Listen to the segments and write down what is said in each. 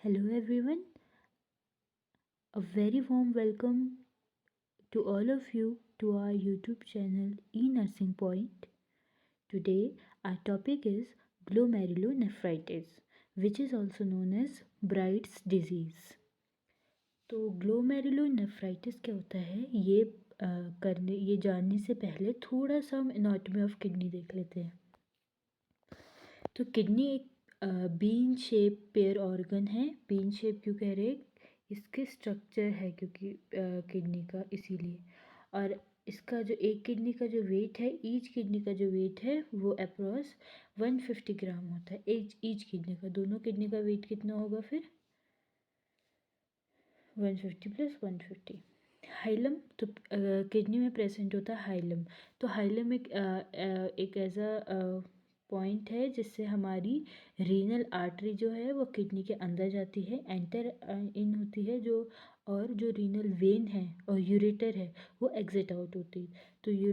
Hello everyone, a very warm welcome to all of you to our YouTube channel eNursing Point. Today our topic is glomerulonephritis, which is also known as Bright's disease. तो glomerulonephritis क्या होता है ये जानने से पहले थोड़ा सा हम एनाटॉमी ऑफ किडनी देख लेते हैं। तो किडनी एक बीन शेप पेयर ऑर्गन है। बीन शेप क्यों कह रहे हैं? इसके स्ट्रक्चर है क्योंकि किडनी का, इसीलिए। और इसका जो एक किडनी का जो वेट है, ईच किडनी का जो वेट है वो अप्रॉक्स 150 ग्राम होता है ईच किडनी का। दोनों किडनी का वेट कितना होगा फिर? 150 प्लस 150। हाइलम, तो किडनी में प्रेजेंट होता है हाइलम। तो हाइलम एक ऐसा पॉइंट है जिससे हमारी रीनल आर्टरी जो है वो किडनी के अंदर जाती है, एंटर इन होती है जो, और जो रीनल वेन है और यूरेटर है वो एग्जिट आउट होती है। तो ये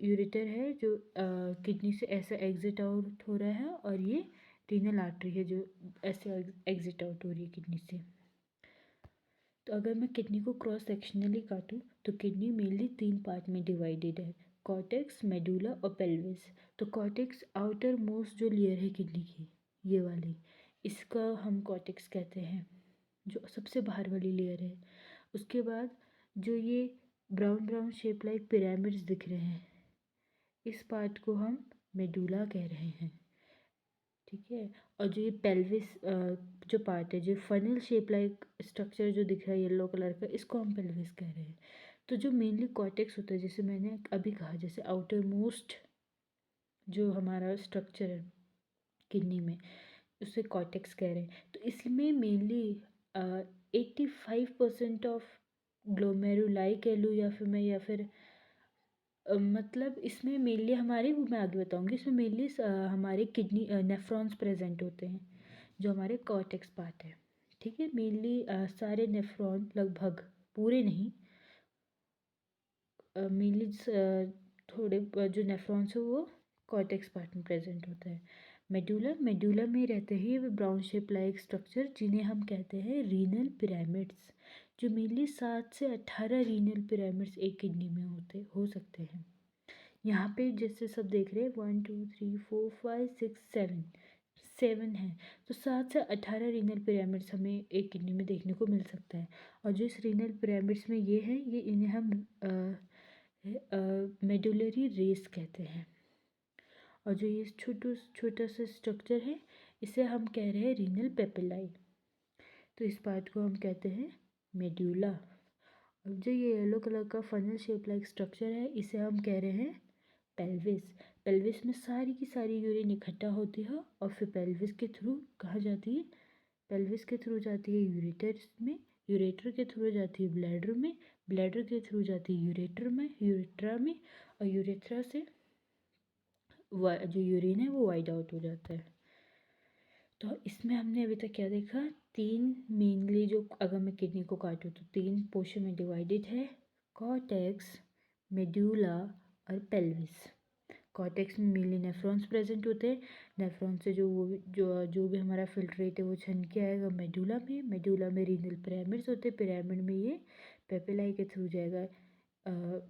यूरेटर है जो किडनी से ऐसा एग्जिट आउट हो रहा है, और ये रीनल आर्टरी है जो ऐसे एग्जिट आउट हो रही है किडनी से। तो अगर मैं किडनी को क्रॉस सेक्शनली काटूँ तो किडनी मेनली 3 पार्ट में डिवाइडेड है: कॉर्टेक्स, मेडुला और पेल्विस। तो कॉर्टेक्स आउटर मोस्ट जो लेयर है किडनी की, ये वाली, इसका हम कॉर्टेक्स कहते हैं, जो सबसे बाहर वाली लेयर है। उसके बाद जो ये brown brown shape like pyramids दिख रहे हैं, इस पार्ट को हम मेडुला कह रहे हैं, ठीक है। और जो ये पेल्विस जो पार्ट है, जो फनल शेप लाइक स्ट्रक्चर जो दिख रहा है येलो कलर का, इसको हम पेल्विस कह रहे हैं। तो जो मेनली कॉर्टेक्स होता है, जैसे मैंने अभी कहा, जैसे आउटर मोस्ट जो हमारा स्ट्रक्चर है किडनी में, उसे कॉर्टेक्स कह रहे हैं। तो इसमें मेनली 85% ऑफ ग्लोमेरुलाई कह लूँ, या फिर मतलब इसमें मेनली हमारे, वो मैं आगे बताऊंगी, इसमें मेनली हमारे किडनी नेफ्रॉन्स प्रेजेंट होते हैं जो हमारे कॉर्टेक्स पार्ट है, ठीक है। मेनली सारे नेफ्रॉन, लगभग पूरे नहीं, मेनली थोड़े जो नेफ्रॉन्स है वो कॉर्टेक्स पार्ट में प्रेजेंट होता है। मेडुला में रहते हैं वो ब्राउन शेप लाइक स्ट्रक्चर, जिन्हें हम कहते हैं रीनल पिरामिड्स, जो मेनली 7 से 18 रीनल पिरामिड्स एक किडनी में हो सकते हैं। यहाँ पे जैसे सब देख रहे हैं 1 2 3 4 5 6 7 7 है। तो 7 से 18 रीनल पिरामिड्स हमें एक किडनी में देखने को मिल सकता है। और जो इस रीनल पिरामिड्स में ये है, ये इन्हें हम मेडुलरी रेस कहते हैं। और जो ये छोटा सा स्ट्रक्चर है, इसे हम कह रहे हैं रीनल पेपिलाई। तो इस पार्ट को हम कहते हैं मेड्यूला। अब जो ये येलो कलर का फनल शेप लाइक स्ट्रक्चर है, इसे हम कह रहे हैं पेल्विस। पेल्विस में सारी की सारी यूरिन इकट्ठा होती है और फिर पेल्विस के थ्रू कहाँ जाती है? पेल्विस के थ्रू जाती है यूरेटर में, यूरेटर के थ्रू जाती है ब्लैडर में, ब्लैडर के थ्रू जाती है यूरेट्रा में, और यूरेथ्रा से जो यूरिन है वो वाइड आउट हो जाता है। तो इसमें हमने अभी तक क्या देखा? 3 मेनली, जो अगर मैं किडनी को काटूँ तो 3 पोर्शन में डिवाइडेड है: कॉर्टेक्स, मेड्यूला और पेल्विस। कॉर्टेक्स में मेनली नेफ्रॉन्स प्रेजेंट होते हैं। नेफ्रॉन से जो भी हमारा फिल्ट्रेट है वो छन के आएगा मेडुला में रीनल पिरामिड्स होते हैं, पिरामिड में ये पेपिलाई के थ्रू जाएगा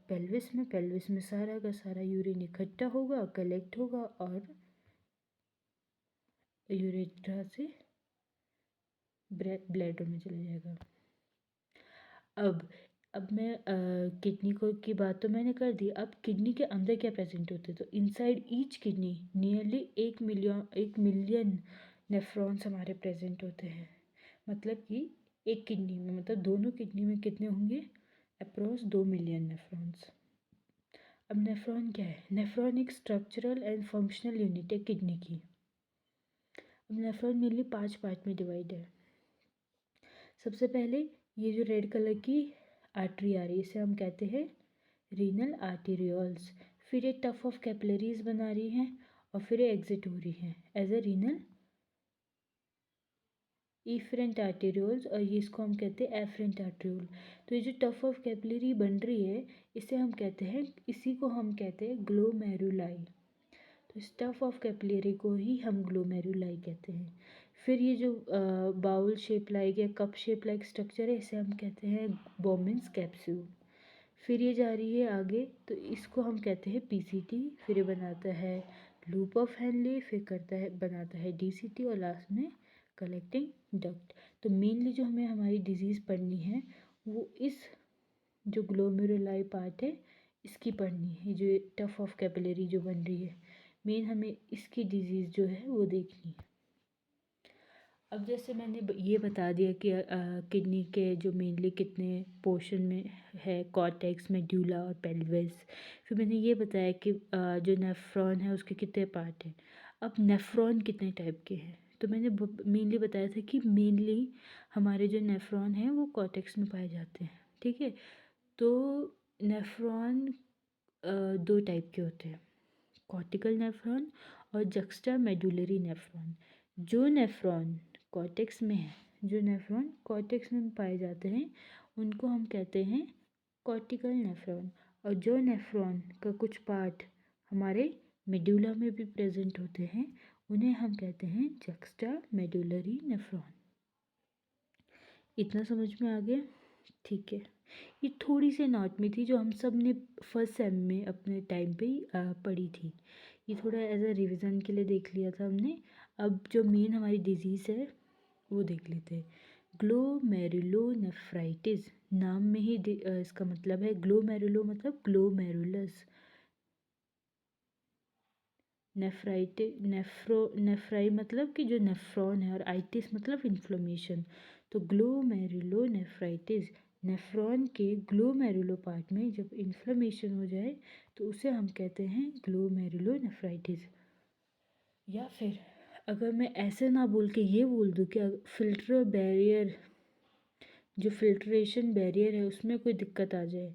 पेल्विस में सारा का सारा यूरिन इकट्ठा होगा, कलेक्ट होगा, और यूरेट्रा से ब्लैडर में चला जाएगा। अब मैं किडनी को की बात तो मैंने कर दी। अब किडनी के अंदर क्या प्रेजेंट होते हैं? तो inside each kidney nearly 1 million nephrons हमारे प्रेजेंट होते हैं। मतलब कि एक किडनी में, मतलब दोनों किडनी में कितने होंगे? Approx 2 million nephrons. अब नेफ्रॉन क्या है? नेफ्रॉन एक स्ट्रक्चरल एंड फंक्शनल यूनिट है किडनी की। अब नेफ्रॉन मेनली 5 पार्ट में डिवाइड है। सबसे पहले ये जो रेड कलर की आर्टरी आ रही है, इसे हम कहते हैं रीनल आर्टेरियोल्स। फिर ये टफ ऑफ कैपिलरीज बना रही हैं, और फिर ये एग्जिट हो रही हैं as a renal efferent arterioles, और ये इसको हम कहते हैं एफरेंट आर्टेरियोल। तो ये जो टफ ऑफ कैपिलरी बन रही है, इसे हम कहते हैं, इसी को हम कहते हैं ग्लोमेरुलाई। तो स्टफ ऑफ कैपिलरी को ही हम ग्लोमेरुलाई कहते हैं। फिर ये जो बाउल शेप लाइक या कप शेप लाइक स्ट्रक्चर है, इसे हम कहते हैं बोमेंस कैप्सूल। फिर ये जा रही है आगे, तो इसको हम कहते हैं पीसीटी। फिर ये बनाता है लूप ऑफ हेनले, फिर करता है बनाता है डीसीटी, और लास्ट में कलेक्टिंग डक्ट। तो मेनली जो हमें हमारी डिजीज़ पढ़नी है वो इस जो ग्लोमेरुलाई पार्ट है इसकी पढ़नी है, जो टफ ऑफ कैपिलरी जो बन रही है, मेन हमें इसकी डिजीज़ जो है वो देखनी है। अब जैसे मैंने ये बता दिया कि किडनी के जो मेनली कितने पोर्शन में है, कॉर्टेक्स, मेड्यूला और पेल्विस। फिर मैंने ये बताया कि जो नेफ्रॉन है उसके कितने पार्ट हैं। अब नेफ्रॉन कितने टाइप के हैं, तो मैंने मेनली बताया था कि मेनली हमारे जो नेफ्रॉन हैं वो कॉर्टेक्स में पाए जाते हैं, ठीक है। तो नेफ्रॉन दो टाइप के होते हैं, कॉर्टिकल नेफ्रॉन और जक्स्टा मेडुलरी नेफ्रॉन। जो नेफ्रॉन कॉर्टेक्स में है, जो नेफ्रॉन कॉर्टेक्स में पाए जाते हैं उनको हम कहते हैं कॉर्टिकल नेफ्रॉन, और जो नेफ्रॉन का कुछ पार्ट हमारे मेडुला में भी प्रेजेंट होते हैं उन्हें हम कहते हैं जक्स्टा मेडुलरी नेफ्रॉन। इतना समझ में आ गया? ठीक है। ये थोड़ी सी एनाटॉमी थी जो हम सब ने फर्स्ट सेम में अपने टाइम पे ही पढ़ी थी। ये थोड़ा एज अ रिवीजन के लिए देख लिया था हमने। अब जो मेन हमारी डिजीज़ है वो देख लेते हैं। ग्लोमेरुलोनेफ्राइटिस, नाम में ही इसका मतलब है, ग्लोमेरुलो मतलब ग्लोमेरुलस, नेफ्राई मतलब कि जो नेफ्रॉन है, और आइटिस मतलब इन्फ्लेमेशन। तो ग्लोमेरुलोनेफ्राइटिस, नेफ्रॉन के ग्लोमेरुलो पार्ट में जब इन्फ्लेमेशन हो जाए तो उसे हम कहते हैं ग्लोमेरुलोनेफ्राइटिस। या फिर अगर मैं ऐसे ना बोल के ये बोल दूँ कि फिल्टर बैरियर, जो फिल्ट्रेशन बैरियर है उसमें कोई दिक्कत आ जाए,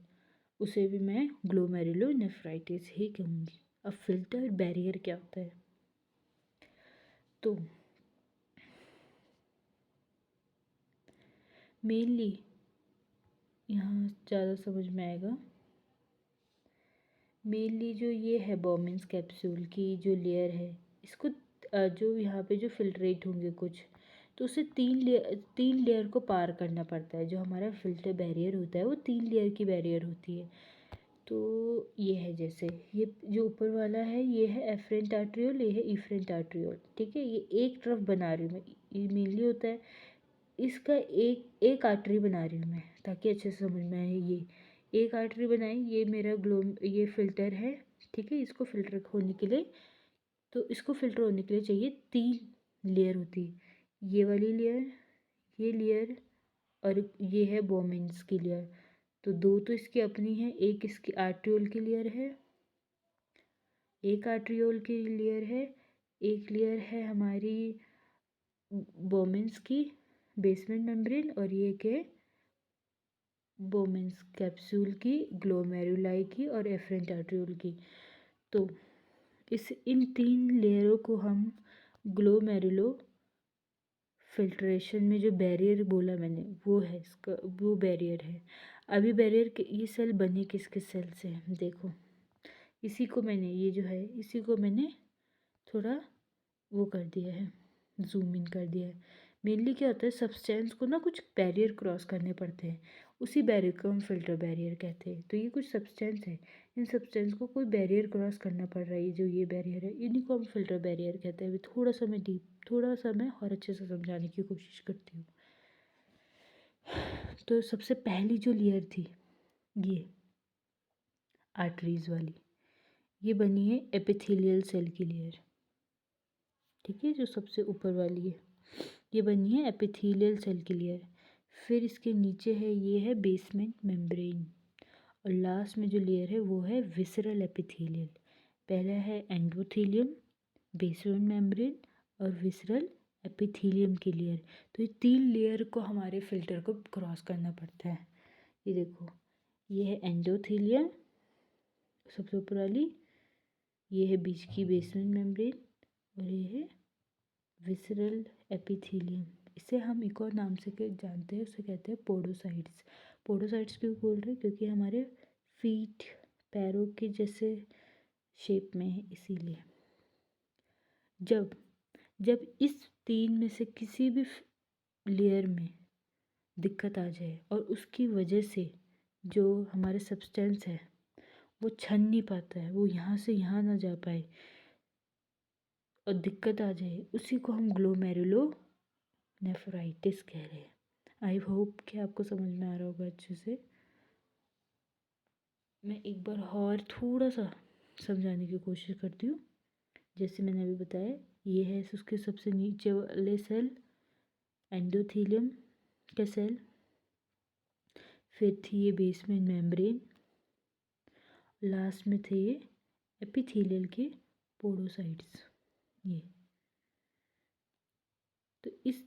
उसे भी मैं ग्लोमेरुलोनेफ्राइटिस ही कहूँगी। अब फिल्टर बैरियर क्या होता है, तो मेनली यहाँ ज़्यादा समझ में आएगा। मेनली जो ये है बोमेंस कैप्सूल की जो लेयर है, इसको जो यहाँ पे जो फिल्ट्रेट होंगे कुछ, तो उसे तीन लेयर को पार करना पड़ता है। जो हमारा फिल्टर बैरियर होता है वो 3 लेयर की बैरियर होती है। तो ये है, जैसे ये जो ऊपर वाला है ये है एफरेंट आर्ट्रियोल, ये है इफरेंट आर्ट्रियोल, ठीक है। ये एक तरफ बना रही हूँ मैं, ये मेनली होता है इसका एक एक आर्टरी बना रही हूँ मैं ताकि अच्छे से समझ में आए। ये एक आर्टरी बनाई, ये मेरा ये फिल्टर है, ठीक है। इसको फिल्टर होने के लिए, तो इसको फिल्टर होने के लिए चाहिए 3 लेयर होती है, ये वाली लेयर, ये लेयर, और ये है बोमेंस की लेयर। तो 2 तो इसकी अपनी है, एक इसकी आर्ट्रियोल की लेयर है, एक आर्ट्रियोल की लेयर है, एक लेयर है हमारी बोमेंस की बेसमेंट मेम्ब्रेन, और ये के बोमेंस कैप्सूल की, ग्लोमेरुलाई की और एफरेंट आर्ट्रियोल की। तो इन 3 लेयरों को हम ग्लोमेरुलो फिल्ट्रेशन में जो बैरियर बोला मैंने वो है, इसका वो बैरियर है। अभी बैरियर के ये सेल बने किस किस सेल से हैं देखो, इसी को मैंने, ये जो है इसी को मैंने थोड़ा वो कर दिया है, जूम इन कर दिया है। मेनली क्या होता है, सब्सटेंस को ना कुछ बैरियर क्रॉस करने पड़ते हैं, उसी बैरियर को हम फिल्टर बैरियर कहते हैं। तो ये कुछ सब्सटेंस है, इन सब्सटेंस को कोई बैरियर क्रॉस करना पड़ रहा है, जो ये बैरियर है इन्हीं को हम फिल्टर बैरियर कहते हैं। अभी थोड़ा सा मैं और अच्छे से समझाने की कोशिश करती हूँ। तो सबसे पहली जो लेयर थी ये आर्टरीज वाली, ये बनी है एपिथेलियल सेल की लेयर, ठीक है। जो सबसे ऊपर वाली है ये बनी है एपिथेलियल सेल की लेयर। फिर इसके नीचे है, ये है बेसमेंट मेम्ब्रेन, और लास्ट में जो लेयर है वो है विसरल एपिथेलियल। पहला है एंडोथेलियम, बेसमेंट मेम्ब्रेन और विसरल एपिथेलियम की लेयर। तो ये 3 लेयर को हमारे फिल्टर को क्रॉस करना पड़ता है। ये देखो, ये है एंडोथेलियम सबसे ऊपर वाली, ये है बीच की बेसमेंट मेम्ब्रेन, और ये है विसरल एपिथेलियम। इसे हम एक और नाम से जानते हैं, उसे कहते हैं पोडोसाइट्स। पोडोसाइट्स क्यों बोल रहे हैं, क्योंकि हमारे फीट पैरों के जैसे शेप में है इसीलिए। जब जब इस 3 में से किसी भी लेयर में दिक्कत आ जाए और उसकी वजह से जो हमारे सब्सटेंस है वो छन नहीं पाता है, वो यहाँ से यहाँ ना जा पाए और दिक्कत आ जाए, उसी को हम ग्लोमेरुलो नेफ्राइटिस कह रहे हैं। आई होप कि आपको समझ में आ रहा होगा अच्छे से। मैं एक बार और थोड़ा सा समझाने की कोशिश करती हूँ। जैसे मैंने अभी बताया, ये है उसके सबसे नीचे वाले सेल एंडोथेलियम का सेल, फिर थी ये बेसमेंट मेम्ब्रेन, लास्ट में थे ये एपिथेलियल के पोडोसाइट्स। ये तो इस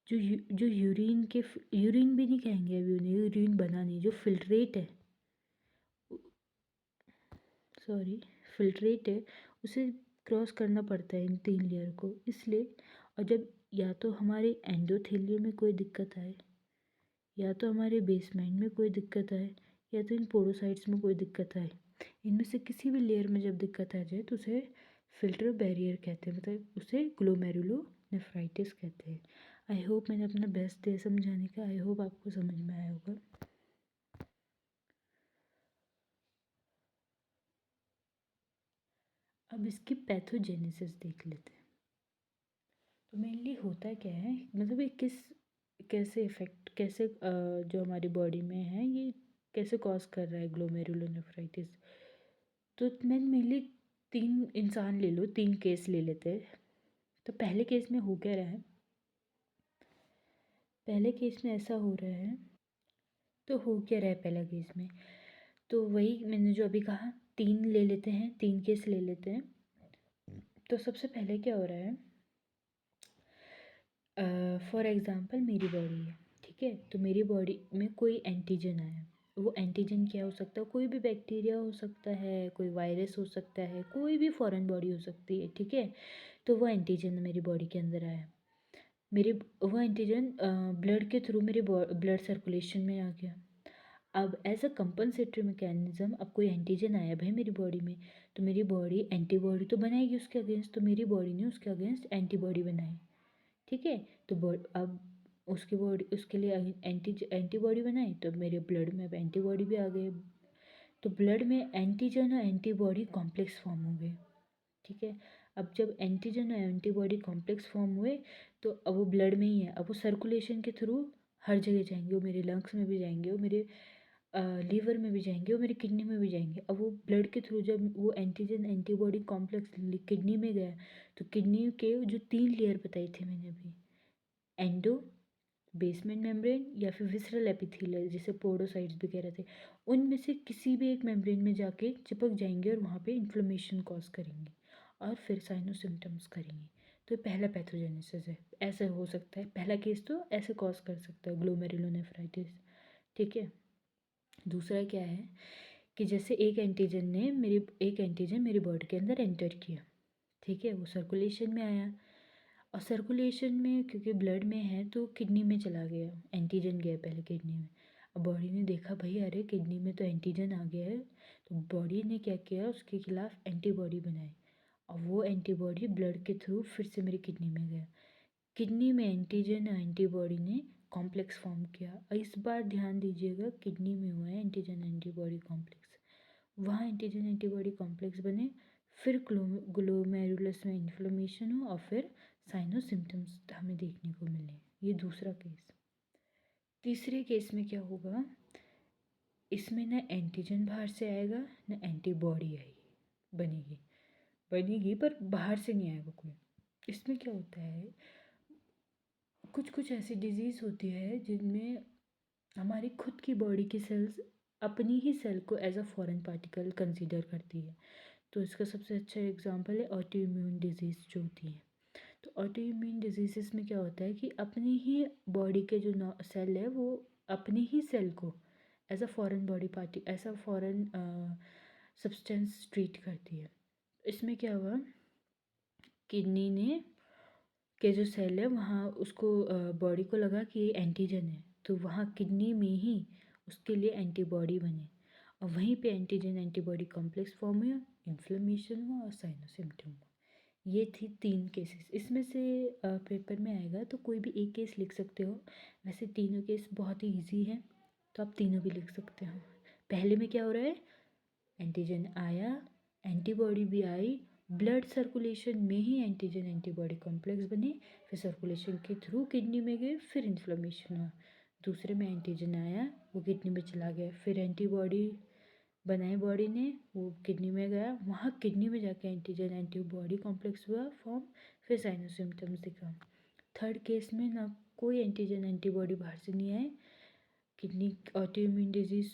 जो यूरिन के यूरिन भी नहीं कहेंगे अभी उन्हें, यूरिन बना नहीं, जो फिल्ट्रेट है, सॉरी फिल्ट्रेट है, उसे क्रॉस करना पड़ता है इन 3 लेयर को, इसलिए। और जब या तो हमारे एंडोथेलियम में कोई दिक्कत आए, या तो हमारे बेसमेंट में कोई दिक्कत आए, या तो इन पोरोसाइट्स में कोई दिक्कत आए, इनमें से किसी भी लेयर में जब दिक्कत आ जाए तो उसे फिल्टर बैरियर कहते हैं, मतलब उसे ग्लोमेरुलो नेफ्राइटिस कहते हैं। आई होप मैंने अपना बेस्ट दिया समझाने का। आई होप आपको समझ में आया होगा। अब इसकी पैथोजेनेसिस देख लेते हैं। तो मेनली होता क्या है, मतलब ये कैसे इफ़ेक्ट, कैसे जो हमारी बॉडी में है ये कैसे कॉज कर रहा है ग्लोमेरुलोनेफ्राइटिस। तो मैं मेनली 3 इंसान ले लो, 3 केस ले लेते हैं। तो पहले केस में हो क्या रहा है, पहले केस में ऐसा हो रहा है, तो हो क्या रहा है पहला केस में, तो वही मैंने जो अभी कहा, 3 ले लेते हैं, 3 केस ले लेते हैं। तो सबसे पहले क्या हो रहा है, फॉर एग्ज़ाम्पल मेरी बॉडी है, ठीक है। तो मेरी बॉडी में कोई एंटीजन आया, वो एंटीजन क्या हो सकता है, कोई भी बैक्टीरिया हो सकता है, कोई वायरस हो सकता है, कोई भी फॉरेन बॉडी हो सकती है, ठीक है। तो वो एंटीजन मेरी बॉडी के अंदर आया, मेरे वो एंटीजन ब्लड के थ्रू मेरे ब्लड सर्कुलेशन में आ गया। अब एज अ कंपनसेटरी मैकेनिज्म, अब कोई एंटीजन आया भाई मेरी बॉडी में, तो मेरी बॉडी एंटीबॉडी तो बनाएगी उसके अगेंस्ट, तो मेरी बॉडी ने उसके अगेंस्ट एंटीबॉडी बनाई, ठीक है। तो अब उसकी बॉडी, उसके लिए एंटीबॉडी बनाई, तो मेरे ब्लड में अब एंटीबॉडी भी आ गई। तो ब्लड में एंटीजन और एंटीबॉडी कॉम्प्लेक्स फॉर्म हो गए, ठीक है। अब जब एंटीजन और एंटीबॉडी कॉम्प्लेक्स फॉर्म हुए, तो अब वो ब्लड में ही है, अब वो सर्कुलेशन के थ्रू हर जगह जाएंगे, वो मेरे लंग्स में भी जाएंगे, वो मेरे लीवर में भी जाएंगे, वो मेरी किडनी में भी जाएंगे। अब वो ब्लड के थ्रू जब वो एंटीजन एंटीबॉडी कॉम्प्लेक्स किडनी में गया, तो किडनी के जो 3 लेयर बताई थी मैंने अभी, एंडो, बेसमेंट मेम्ब्रेन या फिर विसरल एपिथेलियल, जिसे पोडोसाइट्स भी कह रहे थे, उनमें से किसी भी एक मेम्ब्रेन में जाके चिपक जाएंगे और वहाँ पे इन्फ्लेमेशन कॉज करेंगे और फिर साइनो सिम्टम्स करेंगे। तो पहला पैथोजेनेसिस है, ऐसा हो सकता है, पहला केस तो ऐसे कॉज कर सकता है ग्लोमेरुलोनेफ्राइटिस, ठीक है। दूसरा क्या है कि जैसे एक एंटीजन मेरी बॉडी के अंदर एंटर किया, ठीक है, वो सर्कुलेशन में आया, और सर्कुलेशन में क्योंकि ब्लड में है तो किडनी में चला गया, एंटीजन गया पहले किडनी में। अब बॉडी ने देखा भाई अरे किडनी में तो एंटीजन आ गया है, तो बॉडी ने क्या किया, उसके खिलाफ एंटीबॉडी बनाई, और वो एंटीबॉडी ब्लड के थ्रू फिर से मेरी किडनी में गया, किडनी में एंटीजन और एंटीबॉडी ने कॉम्प्लेक्स फॉर्म किया। और इस बार ध्यान दीजिएगा, किडनी में हुआ है एंटीजन एंटीबॉडी कॉम्प्लेक्स, वहाँ एंटीजन एंटीबॉडी कॉम्प्लेक्स बने, फिर ग्लोमेरुलस में इन्फ्लेमेशन हो और फिर साइनो सिम्टम्स हमें देखने को मिले। ये दूसरा केस। तीसरे केस में क्या होगा, इसमें ना एंटीजन बाहर से आएगा ना एंटीबॉडी आएगी, बनेगी बनेगी पर बाहर से नहीं आएगा कोई। इसमें क्या होता है, कुछ कुछ ऐसी डिजीज़ होती है जिनमें हमारी खुद की बॉडी की सेल्स अपनी ही सेल को as a foreign particle consider करती है। तो इसका सबसे अच्छा एग्जांपल है ऑटो इम्यून डिजीज़ जो होती है। तो ऑटो इम्यून डिजीज़ में क्या होता है कि अपनी ही बॉडी के जो सेल है वो अपनी ही सेल को as a foreign body party, ऐसा फॉरेन सब्सटेंस ट्रीट करती है। इसमें क्या हुआ, किडनी ने के जो सेल है वहाँ उसको बॉडी को लगा कि ये एंटीजन है, तो वहाँ किडनी में ही उसके लिए एंटीबॉडी बने, और वहीं पे एंटीजन एंटीबॉडी कॉम्प्लेक्स फॉर्म हुआ, इन्फ्लेमेशन हुआ और साइनो सिम्टम हुआ। ये थी 3 केसेस। इसमें से पेपर में आएगा तो कोई भी एक केस लिख सकते हो। वैसे तीनों केस बहुत ही ईजी हैं, तो आप तीनों भी लिख सकते हो। पहले में क्या हो रहा है, एंटीजन आया, एंटीबॉडी भी आई, ब्लड सर्कुलेशन में ही एंटीजन एंटीबॉडी कॉम्प्लेक्स बने, फिर सर्कुलेशन के थ्रू किडनी में गए, फिर इन्फ्लेमेशन हुआ। दूसरे में एंटीजन आया, वो किडनी में चला गया, फिर एंटीबॉडी बनाई बॉडी ने, वो किडनी में गया, वहाँ किडनी में जाके एंटीजन एंटीबॉडी कॉम्प्लेक्स हुआ फॉर्म, फिर साइनो सिम्टम्स दिखा। थर्ड केस में ना कोई एंटीजन एंटीबॉडी बाहर से नहीं आए, किडनी ऑटोइम्यून डिजीज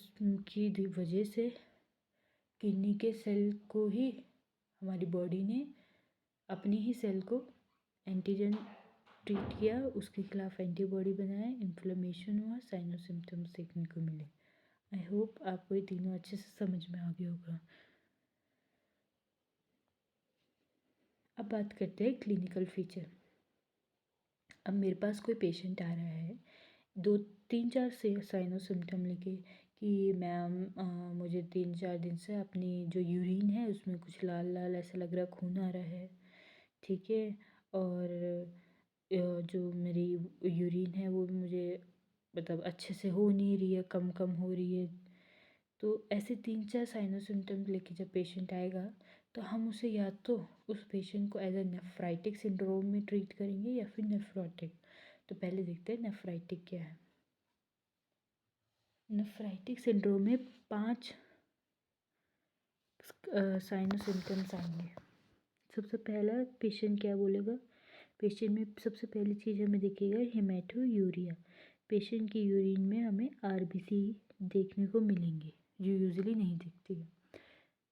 की वजह से किडनी के सेल को ही हमारी बॉडी ने अपनी ही सेल को एंटीजन ट्रीट किया, उसके खिलाफ एंटीबॉडी बनाया, इन्फ्लेमेशन हुआ, साइनो सिम्टम्स देखने को मिले। आई होप आपको ये तीनों अच्छे से समझ में आ गया होगा। अब बात करते हैं क्लिनिकल फीचर। अब मेरे पास कोई पेशेंट आ रहा है, 2-3-4 से साइनो सिम्टम लेके कि मैम मुझे 3-4 दिन से अपनी जो यूरिन है उसमें कुछ लाल लाल ऐसा लग रहा, खून आ रहा है, ठीक है, और जो मेरी यूरिन है वो भी मुझे मतलब अच्छे से हो नहीं रही है, कम कम हो रही है। तो ऐसे 3-4 साइनो सिम्टम्स लेके जब पेशेंट आएगा तो हम उसे या तो उस पेशेंट को एज ए नेफ्राइटिक सिंड्रोम में ट्रीट करेंगे या फिर नेफ्रोटिक। तो पहले देखते हैं नेफ्राइटिक क्या है। नेफ्राइटिक सिंड्रोम में 5 साइनो सिम्टम्स आएंगे। सबसे पहला पेशेंट क्या बोलेगा, पेशेंट में सबसे पहली चीज़ हमें दिखेगा हेमेटोयूरिया। पेशेंट की यूरिन में हमें आरबीसी देखने को मिलेंगे जो यूजुअली नहीं दिखती है।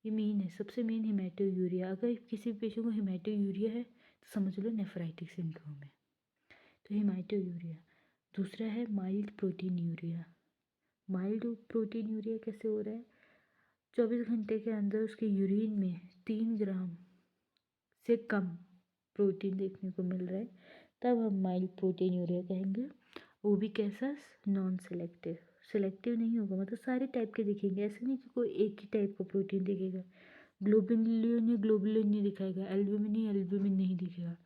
ये मेन है, सबसे मेन हेमेटोयूरिया। अगर किसी पेशेंट को हेमेटोयूरिया है तो समझ लो नेफ्राइटिक सिंड्रोम है। तो हेमेटोयूरिया। दूसरा है mild protein urea. Mild protein urea कैसे हो रहा है, 24 घंटे के अंदर उसके यूरिन में 3 ग्राम से कम प्रोटीन देखने को मिल रहा है, तब हम माइल्ड प्रोटीन यूरिया कहेंगे। वो भी कैसा, नॉन सेलेक्टिव। सेलेक्टिव नहीं होगा, मतलब सारे टाइप के दिखेंगे, ऐसे नहीं कि कोई एक ही टाइप का प्रोटीन दिखेगा। ग्लोबिन ग्लोबुलिन नहीं दिखाएगा, एल्ब्यूमिन नहीं दिखेगा,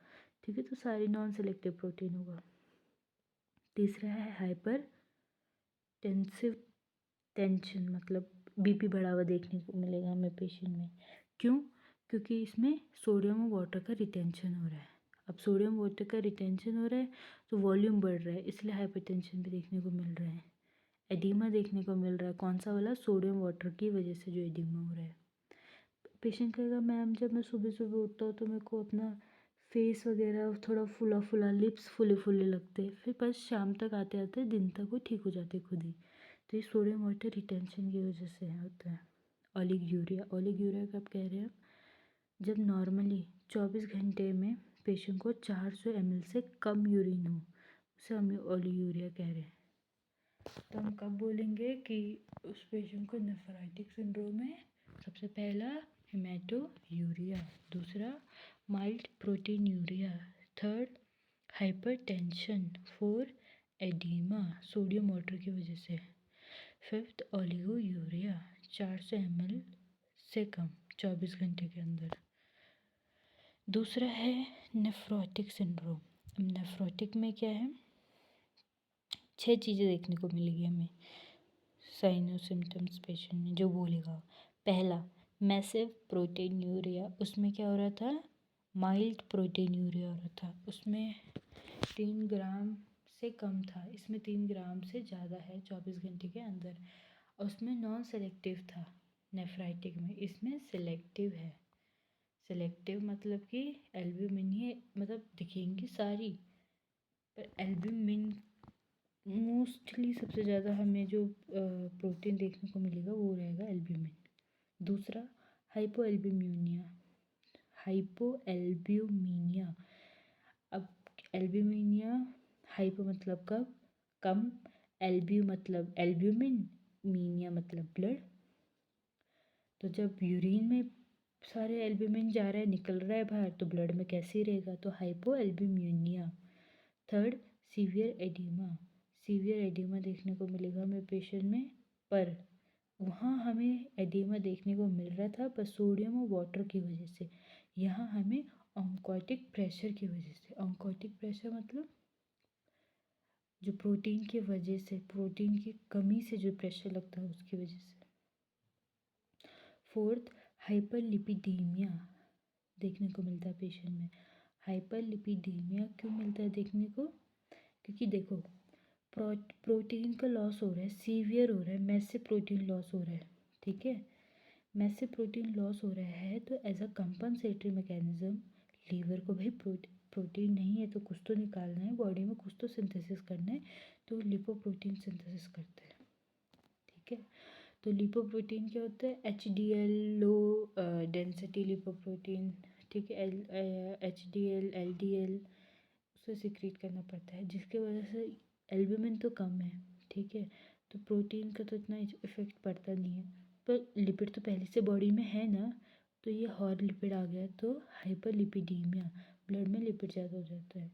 ठीक है। तो सारे नॉन सेलेक्टिव प्रोटीन होगा। तीसरा है हाइपर टेंसिव टेंशन, मतलब बीपी बढ़ा हुआ देखने को मिलेगा हमें पेशेंट में। क्यों, क्योंकि इसमें सोडियम और वाटर का रिटेंशन हो रहा है। अब सोडियम वाटर का रिटेंशन हो रहा है तो वॉल्यूम बढ़ रहा है, इसलिए हाइपरटेंशन भी देखने को मिल रहा है। एडिमा देखने को मिल रहा है, कौन सा वाला, सोडियम वाटर की वजह से जो एडिमा हो रहा है। पेशेंट कहेगा मैम जब मैं सुबह सुबह उठता हूँ तो मेरे को अपना फेस वगैरह थोड़ा फुला फुला, लिप्स फुले फुले लगते हैं, फिर बस शाम तक आते आते दिन तक वो ठीक हो जाते खुद ही। तो ये सोडियम वाटर रिटेंशन की वजह से होता है। ओलिगूरिया, ओलिगूरिया कब कह रहे हैं, जब नॉर्मली 24 घंटे में पेशेंट को 400 ml से कम यूरिन हो, उसे हम ओलिगूरिया कह रहे हैं। तो हम कब बोलेंगे कि उस पेशेंट को नेफ्राइटिक सिंड्रोम है, सबसे पहला हेमेटोयूरिया, दूसरा mild proteinuria, third hypertension, four oedema sodium water की वजह से, फिफ्थ ओलिगोयूरिया 400 ml से कम 24 घंटे के अंदर। दूसरा है नेफ्रोटिक सिंड्रोम। अब नेफ्रोटिक में क्या है, 6 चीज़ें देखने को मिलेगी हमें साइनो सिम्टम्स पेशेंट में जो बोलेगा। पहला मैसिव प्रोटीन यूरिया, उसमें क्या हो रहा था, माइल्ड प्रोटीन यूरिया हो रहा था, उसमें 3 ग्राम से कम था, इसमें 3 ग्राम से ज़्यादा है 24 घंटे के अंदर। और उसमें नॉन सेलेक्टिव था नेफ्राइटिक में, इसमें सेलेक्टिव है। सेलेक्टिव मतलब कि एल्ब्यूमिन ही मतलब दिखेंगी सारी, पर एल्ब्यूमिन मोस्टली सबसे ज़्यादा हमें जो प्रोटीन देखने को मिलेगा वो रहेगा एल्ब्यूमिन। दूसरा हाइपो एल्ब्यूमिनिया, हाइपो एल्ब्यूमिनिया। अब एल्ब्यूमिनिया, हाइपो मतलब कब, कम, एल्ब्यू मतलब एल्ब्यूमिन, मीनिया मतलब ब्लड। तो जब यूरिन में सारे एल्ब्यूमिन जा रहा है, निकल रहा है बाहर, तो ब्लड में कैसे रहेगा, तो hypoalbuminemia. Third severe oedema, severe oedema देखने को मिलेगा हमें पेशेंट में, पर वहाँ हमें एडिमा देखने को मिल रहा था पर सोडियम और वाटर की वजह से, यहाँ हमें ऑन्कोटिक प्रेशर की वजह से। ऑन्कोटिक प्रेशर मतलब जो प्रोटीन की वजह से, प्रोटीन की कमी से जो प्रेशर लगता है उसकी वजह से। फोर्थ, हाइपरलिपिडीमिया देखने को मिलता है पेशेंट में। हाइपरलिपिडीमिया क्यों मिलता है देखने को? क्योंकि देखो प्रोटीन का लॉस हो रहा है, सीवियर हो रहा है, मैसिव प्रोटीन लॉस हो रहा है, ठीक है। मैसिव प्रोटीन लॉस हो रहा है तो as a compensatory mechanism liver को भाई प्रोटीन नहीं है तो कुछ तो निकालना है, बॉडी में कुछ तो सिंथेसिस करना है, तो लिपोप्रोटीन सिंथेसिस करते हैं, ठीक है। तो लिपोप्रोटीन क्या होता है? HDL, लो डेंसिटी लिपोप्रोटीन, ठीक है। HDL, LDL उसे सिक्रीट करना पड़ता है, जिसके वजह से एल्ब्यूमिन तो कम है, ठीक है। तो प्रोटीन का तो इतना इफेक्ट पड़ता नहीं है, पर लिपिड तो पहले से बॉडी में है ना, तो ये हॉर लिपिड आ गया तो हाइपर लिपिडीमिया, ब्लड में लिपिड ज़्यादा हो जाता है।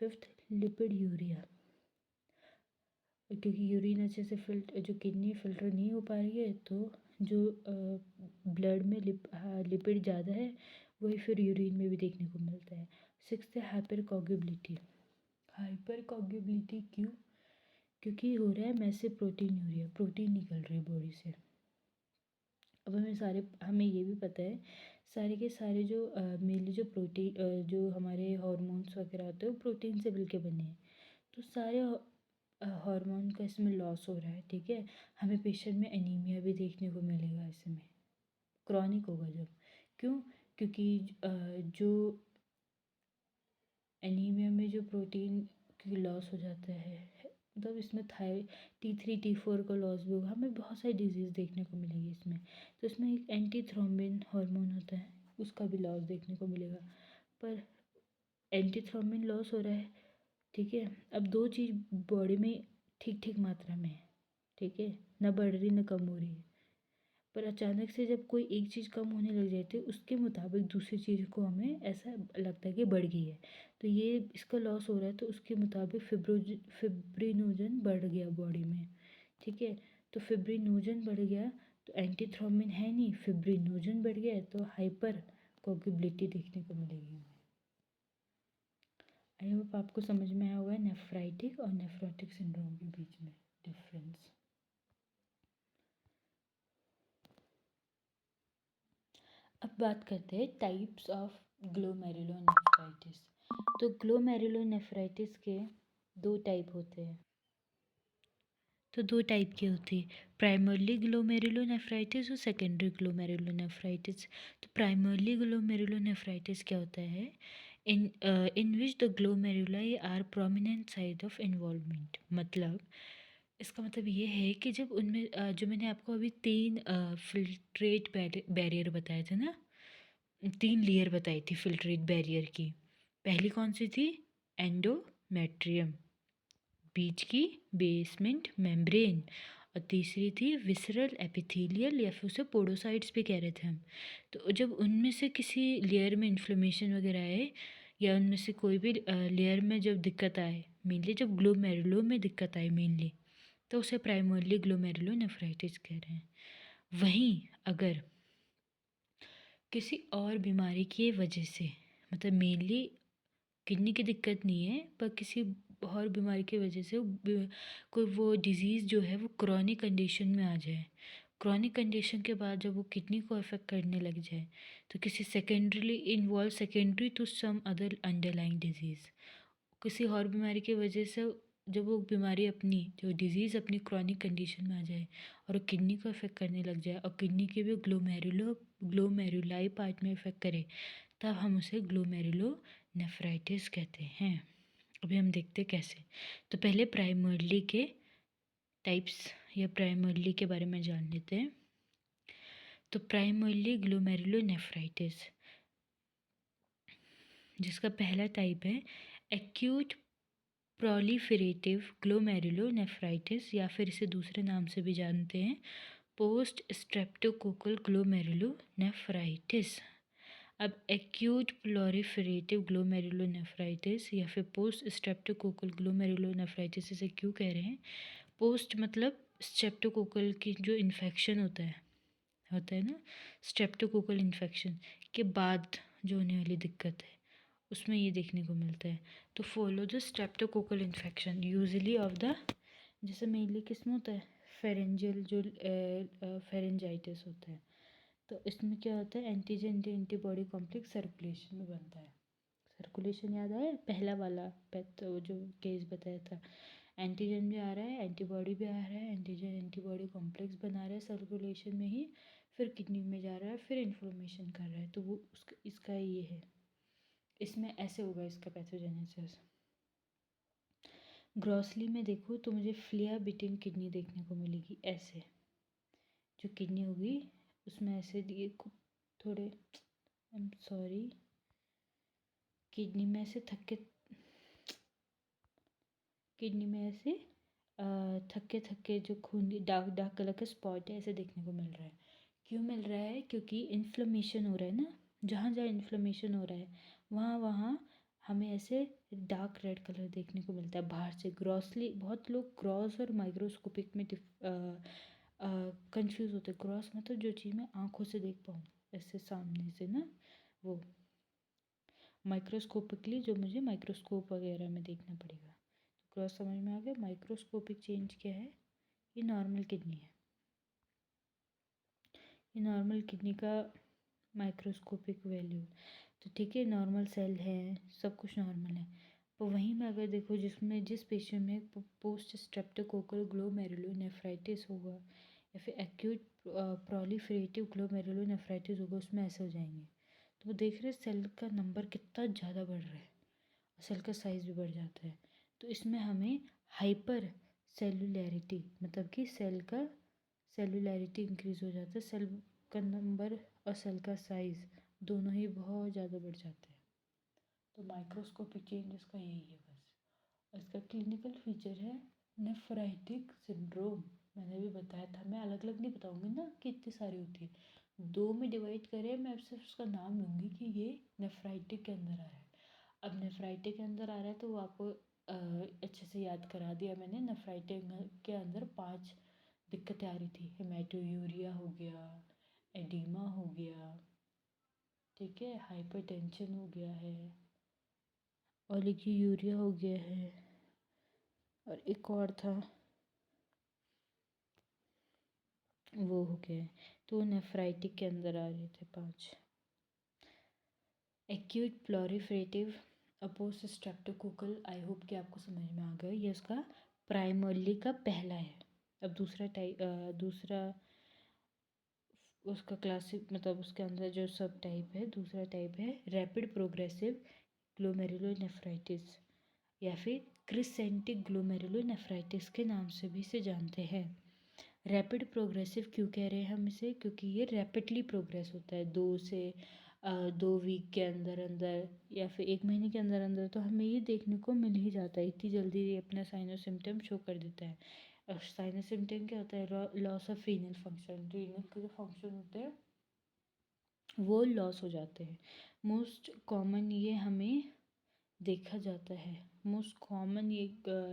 फिफ्थ, लिपिड यूरिया, क्योंकि यूरिन अच्छे से जो किडनी फिल्टर नहीं हो पा रही है तो जो ब्लड में लिपिड ज़्यादा है वही फिर यूरिन में भी देखने को मिलता है। सिक्स्थ है हाइपर कोगुलेबिलिटी। हाइपर कोगुलेबिलिटी क्यों? क्योंकि हो रहा है मैसिव प्रोटीन यूरिया, प्रोटीन निकल रही है बॉडी से। अब हमें ये भी पता है सारे के सारे जो मेनली जो प्रोटीन जो हमारे हार्मोन्स वगैरह होते हैं वो प्रोटीन से मिलके बने हैं, तो सारे हार्मोन का इसमें लॉस हो रहा है, ठीक है। हमें पेशेंट में एनीमिया भी देखने को मिलेगा, इसमें क्रॉनिक होगा जब। क्यों? क्योंकि जो एनीमिया में जो प्रोटीन की लॉस हो जाता है, मतलब इसमें T3 T4 का लॉस भी होगा, हमें बहुत सारी डिजीज़ देखने को मिलेगी इसमें। तो इसमें एक एंटी थ्रोम्बिन हार्मोन होता है, उसका भी लॉस देखने को मिलेगा। पर एंटी थ्रोम्बिन लॉस हो रहा है, ठीक है। अब दो चीज़ बॉडी में ठीक ठीक मात्रा में है, ठीक है, ना बढ़ रही ना कम हो रही है। पर अचानक से जब कोई एक चीज़ कम होने लग जाती है उसके मुताबिक दूसरी चीज़ को हमें ऐसा लगता है कि बढ़ गई है, तो ये इसका लॉस हो रहा है तो उसके मुताबिक फिब्रिनोजन बढ़ गया बॉडी में, ठीक है। तो फिब्रिनोजन बढ़ गया तो एंटीथ्रोम्बिन है नहीं, फिब्रिनोजन बढ़ गया तो हाइपर कोगुलेबिलिटी देखने को मिलेगी। आई होप आपको समझ में आया होगा नेफ्राइटिक और नेफ्रोटिक सिंड्रोम के बीच में डिफरेंस। अब बात करते हैं टाइप्स ऑफ ग्लोमेरुलोनेफ्राइटिस। तो ग्लोमेरुलोनेफ्राइटिस के दो टाइप होते हैं। तो दो टाइप की होती है, प्राइमरली ग्लोमेरुलोनेफ्राइटिस और सेकेंडरी ग्लोमेरुलोनेफ्राइटिस। तो प्राइमरली ग्लोमेरुलोनेफ्राइटिस क्या होता है? In which the glomeruli are prominent site of involvement. मतलब इसका मतलब ये है कि जब उनमें जो मैंने आपको अभी 3 फिल्ट्रेट बैरियर बताए थे ना, 3 लेयर बताई थी फिल्ट्रेट बैरियर की। पहली कौन सी थी? एंडोमेट्रियम, बीच की बेसमेंट मेम्ब्रेन, और तीसरी थी विसरल एपिथेलियल, या फिर उसे पोडोसाइट्स भी कह रहे थे हम। तो जब उनमें से किसी लेयर में इन्फ्लेमेशन वगैरह आए या उनमें से कोई भी लेयर में जब दिक्कत आए, मेनली जब ग्लोमेरुलो में दिक्कत आए मेनली, तो उसे प्राइमरली ग्लोमेरुलोनेफ्राइटिस कह रहे हैं। वहीं अगर किसी और बीमारी की वजह से, मतलब मेनली किडनी की दिक्कत नहीं है पर किसी और बीमारी की वजह से कोई वो डिज़ीज़ जो है वो क्रॉनिक कंडीशन में आ जाए, क्रॉनिक कंडीशन के बाद जब वो किडनी को अफेक्ट करने लग जाए, तो किसी secondary to some other underlying disease, किसी और बीमारी की वजह से जब वो बीमारी अपनी जो डिज़ीज़ अपनी क्रॉनिक कंडीशन में आ जाए और वो किडनी को अफेक्ट करने लग जाए और किडनी के भी ग्लोमेरुलाई पार्ट में इफेक्ट करे, तब हम उसे ग्लोमेरुलोनेफ्राइटिस कहते हैं। अभी हम देखते हैं कैसे। तो पहले प्राइमरली के टाइप्स या प्राइमरली के बारे में जान लेते हैं। तो प्राइमरली ग्लोमेरुलोनेफ्राइटिस, जिसका पहला टाइप है एक्यूट प्रोलिफेरेटिव ग्लोमेरुलोनेफ्राइटिस, या फिर इसे दूसरे नाम से भी जानते हैं पोस्ट स्ट्रेप्टोकोकल ग्लोमेरुलोनेफ्राइटिस। अब एक्यूट प्लोरिफेरेटिव ग्लोमेरुलोनेफ्राइटिस या फिर पोस्ट स्ट्रेप्टोकोकल ग्लोमेरुलोनेफ्राइटिस इसे क्यों कह रहे हैं? पोस्ट मतलब स्ट्रेप्टोकोकल की जो इन्फेक्शन होता है ना, स्ट्रेप्टोकोकल इन्फेक्शन के बाद जो होने वाली दिक्कत है, उसमें ये देखने को मिलता है। तो follow the streptococcal infection usually of the, जैसे मेनली किस में होता है, फेरेंजियल, जो फेरेंजाइटिस होता है। तो इसमें क्या होता है, एंटीजन एंटीबॉडी कॉम्प्लेक्स सर्कुलेशन में बनता है। सर्कुलेशन याद आया, पहला वाला पैथ जो केस बताया था, एंटीजन भी आ रहा है, एंटीबॉडी भी आ रहा है, एंटीजन एंटीबॉडी कॉम्प्लेक्स बना रहा है सर्कुलेशन में ही, फिर किडनी में जा रहा है, फिर इन्फ्लेमेशन कर रहा है। तो वो उसका इसका ये है, इसमें ऐसे होगा इसका पैथोजेनेसिस। ग्रॉसली में देखो तो मुझे फ्लिया बिटिंग किडनी देखने को मिलेगी, ऐसे जो किडनी होगी उसमें ऐसे दिए थोड़े, आई एम सॉरी, किडनी में ऐसे किडनी में ऐसे थक्के थक्के जो खून डार्क डार्क कलर का स्पॉट है, ऐसे देखने को मिल रहा है। क्यों मिल रहा है? क्योंकि इन्फ्लेमेशन हो रहा है ना, जहाँ जहाँ इन्फ्लेमेशन हो रहा है वहाँ वहाँ हमें ऐसे डार्क रेड कलर देखने को मिलता है बाहर से। ग्रॉसली बहुत लोग ग्रॉस और माइक्रोस्कोपिक में कंफ्यूज होते हैं। ग्रॉस मतलब जो चीज़ मैं आँखों से देख पाऊँ ऐसे सामने से ना, वो माइक्रोस्कोपिकली जो मुझे माइक्रोस्कोप वगैरह में देखना पड़ेगा। तो क्रॉस समझ में आ गया। माइक्रोस्कोपिक चेंज क्या है? ये नॉर्मल किडनी है, ये नॉर्मल किडनी का माइक्रोस्कोपिक वैल्यू। तो ठीक है, नॉर्मल सेल है, सब कुछ नॉर्मल है। तो वहीं में अगर देखो जिसमें जिस पेशेंट में पोस्ट स्ट्रेप्टोकोकल ग्लोमेरुलोनेफ्राइटिस होगा या फिर एक्यूट प्रोलिफरेटिव ग्लोमेरुलोनेफ्राइटिस होगा, उसमें ऐसे हो जाएंगे। तो वो देख रहे सेल का नंबर कितना ज़्यादा बढ़ रहा है, सेल का साइज़ भी बढ़ जाता है। तो इसमें हमें हाइपर सेलुलैरिटी, मतलब कि सेल का सेलुलैरिटी इंक्रीज़ हो जाता है, सेल का नंबर और सेल का साइज़ दोनों ही बहुत ज़्यादा बढ़ जाते हैं। तो माइक्रोस्कोपिक चेंज इसका यही है बस। और इसका क्लिनिकल फीचर है नेफ्राइटिक सिंड्रोम। मैंने भी बताया था, मैं अलग अलग नहीं बताऊंगी ना कि इतनी सारी होती है, दो में डिवाइड करें, मैं सिर्फ उसका नाम लूँगी कि ये नेफ्राइटिक के अंदर आ रहा है। अब नेफ्राइटिक के अंदर आ रहा है तो वो आपको अच्छे से याद करा दिया मैंने। नेफ्राइटिक के अंदर 5 दिक्कतें आ रही थी। हेमाटोयूरिया हो गया, एडिमा हो गया, ठीक है, हाइपरटेंशन हो गया है, ओलिगोयूरिया हो गया है, और एक और था वो हो गया है। तो नेफ्राइटिक के अंदर आ रहे थे 5। एक्यूट प्लॉरिफरेटिव अपोस्ट स्ट्रेप्टोकोकल, आई होप कि आपको समझ में आ गया, ये उसका प्राइमरली का पहला है। अब दूसरा उसका क्लासिक, मतलब उसके अंदर जो सब टाइप है, दूसरा टाइप है रैपिड प्रोग्रेसिव ग्लोमेरुलोनेफ्राइटिस या फिर क्रिसेंटिक ग्लोमेरुलोनेफ्राइटिस के नाम से भी इसे जानते हैं। रैपिड प्रोग्रेसिव क्यों कह रहे हैं हम इसे? क्योंकि ये रैपिडली प्रोग्रेस होता है, 2 वीक के अंदर अंदर या फिर 1 महीने के अंदर अंदर, तो हमें ये देखने को मिल ही जाता है, इतनी जल्दी ये अपना साइन और सिम्टम शो कर देता है। और साइन और सिम्टम क्या होता है? Loss of renal function, renal के जो फंक्शन होते हैं वो लॉस हो जाते हैं। मोस्ट कॉमन ये हमें देखा जाता है, मोस्ट कॉमन ये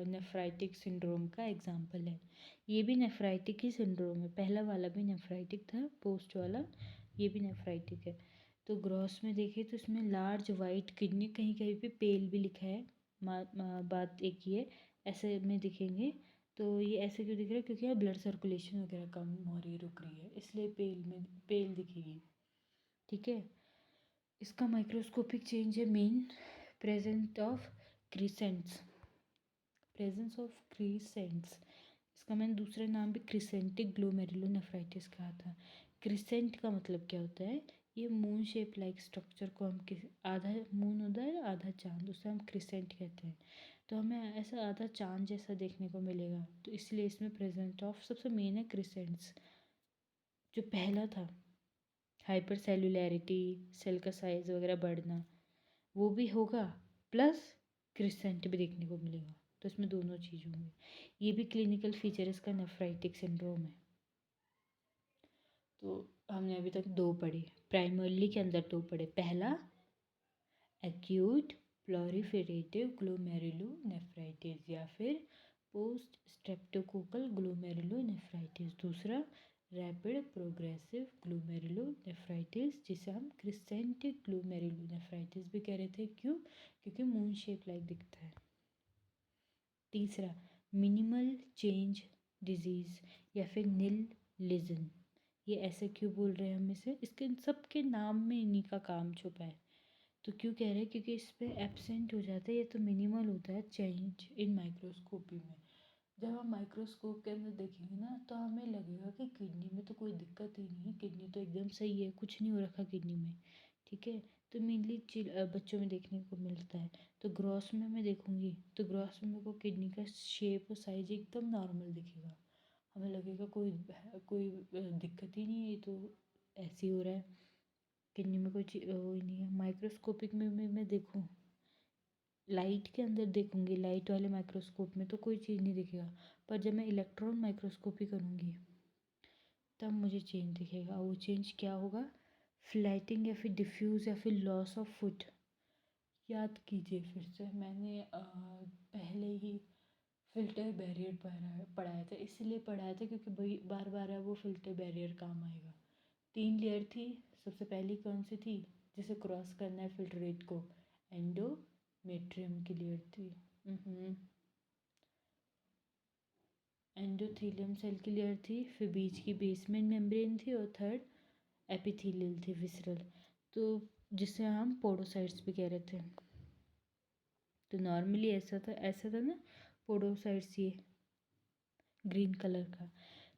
नेफ्राइटिक सिंड्रोम का एग्जांपल है। ये भी नेफ्राइटिक ही सिंड्रोम है, पहला वाला भी नेफ्राइटिक था, पोस्ट वाला ये भी नेफ्राइटिक है। तो ग्रॉस में देखें तो इसमें लार्ज वाइट किडनी, कहीं कहीं पे पेल भी लिखा है। बात एक ही है, ऐसे में दिखेंगे। तो ये ऐसे क्यों दिख रहा है? क्योंकि यहाँ ब्लड सर्कुलेशन वगैरह कम हो रही, रुक रही है, इसलिए पेल दिखेगी, ठीक है। इसका माइक्रोस्कोपिक चेंज है main presence of crescents, presence of crescents. इसका मैंने दूसरा नाम भी क्रिसेंटिक ग्लोमेरुलोनेफ्राइटिस कहा था। क्रिसेंट का मतलब क्या होता है? ये मून शेप लाइक स्ट्रक्चर को हम आधा मून होता है, आधा चांद, उसे हम क्रिसेंट कहते हैं। तो हमें ऐसा आधा चांद जैसा देखने को मिलेगा, तो इसलिए इसमें प्रेजेंट ऑफ सबसे मेन है क्रिसेंट्स। जो पहला था हाइपर सेलुलैरिटी, सेल का साइज वगैरह बढ़ना, वो भी होगा, प्लस क्रिसेंट भी देखने को मिलेगा। तो इसमें दोनों चीज़ होंगी। ये भी क्लिनिकल फीचर इसका नेफ्राइटिक सिंड्रोम है। तो हमने अभी तक 2 पढ़े, प्राइमरली के अंदर 2 पढ़े। पहला एक्यूट प्लॉरिफेरेटिव ग्लोमेरुलोनेफ्राइटिस या फिर पोस्ट स्ट्रेप्टोकोकल ग्लोमेरुलोनेफ्राइटिस। दूसरा रैपिड प्रोग्रेसिव ग्लोमेरुलोनेफ्राइटिस, जिसे हम क्रिसेंटिक ग्लोमेरुलोनेफ्राइटिस भी कह रहे थे। क्यों? क्योंकि मून शेप लाइक दिखता है। तीसरा, मिनिमल चेंज डिजीज़ या फिर नील लीजन। ये ऐसे क्यों बोल रहे हैं हम इसे? इसके सब के नाम में इन्हीं का काम छुपा है। तो क्यों कह रहे हैं? क्योंकि इस पर एब्सेंट हो जाता है या तो मिनिमल होता है चेंज इन माइक्रोस्कोपी में। जब हम माइक्रोस्कोप के अंदर देखेंगे ना तो हमें लगेगा कि किडनी में तो कोई दिक्कत ही नहीं है, किडनी तो एकदम सही है, कुछ नहीं हो रखा किडनी में। ठीक है, तो मेनली बच्चों में देखने को मिलता है। तो ग्रॉस में मैं देखूंगी तो ग्रॉस में मेरे को किडनी का शेप और साइज एकदम नॉर्मल दिखेगा। हमें लगेगा कोई कोई दिक्कत ही नहीं है, ये तो ऐसे ही हो रहा है, किडनी में कोई वो ही नहीं है। माइक्रोस्कोपिक में मैं देखूँ, लाइट के अंदर देखूंगी, लाइट वाले माइक्रोस्कोप में तो कोई चीज़ नहीं दिखेगा, पर जब मैं इलेक्ट्रॉन माइक्रोस्कोपी करूँगी तब मुझे चेंज दिखेगा। वो चेंज क्या होगा? फ्लैटिंग या फिर डिफ्यूज़ या फिर लॉस ऑफ फुट। याद कीजिए फिर से, मैंने पहले ही फिल्टर बैरियर पढ़ाया था, इसलिए पढ़ाया था क्योंकि भाई बार बार वो फिल्टर बैरियर काम आएगा। 3 लेयर थी। सबसे पहली कौन सी थी? जिसे क्रॉस करना है फिल्ट्रेट को, एंडोमेट्रियम की लेयर थी। एंडोथेलियम सेल की लेयर थी, फिर बीच की बेसमेंट मेम्ब्रेन थी, और थर्ड एपिथेलियल थी, विसरल, तो जिसे हम पोडोसाइट्स भी कह रहे थे। तो नॉर्मली ऐसा था ना, पोडोसाइट्स, ये ग्रीन कलर का।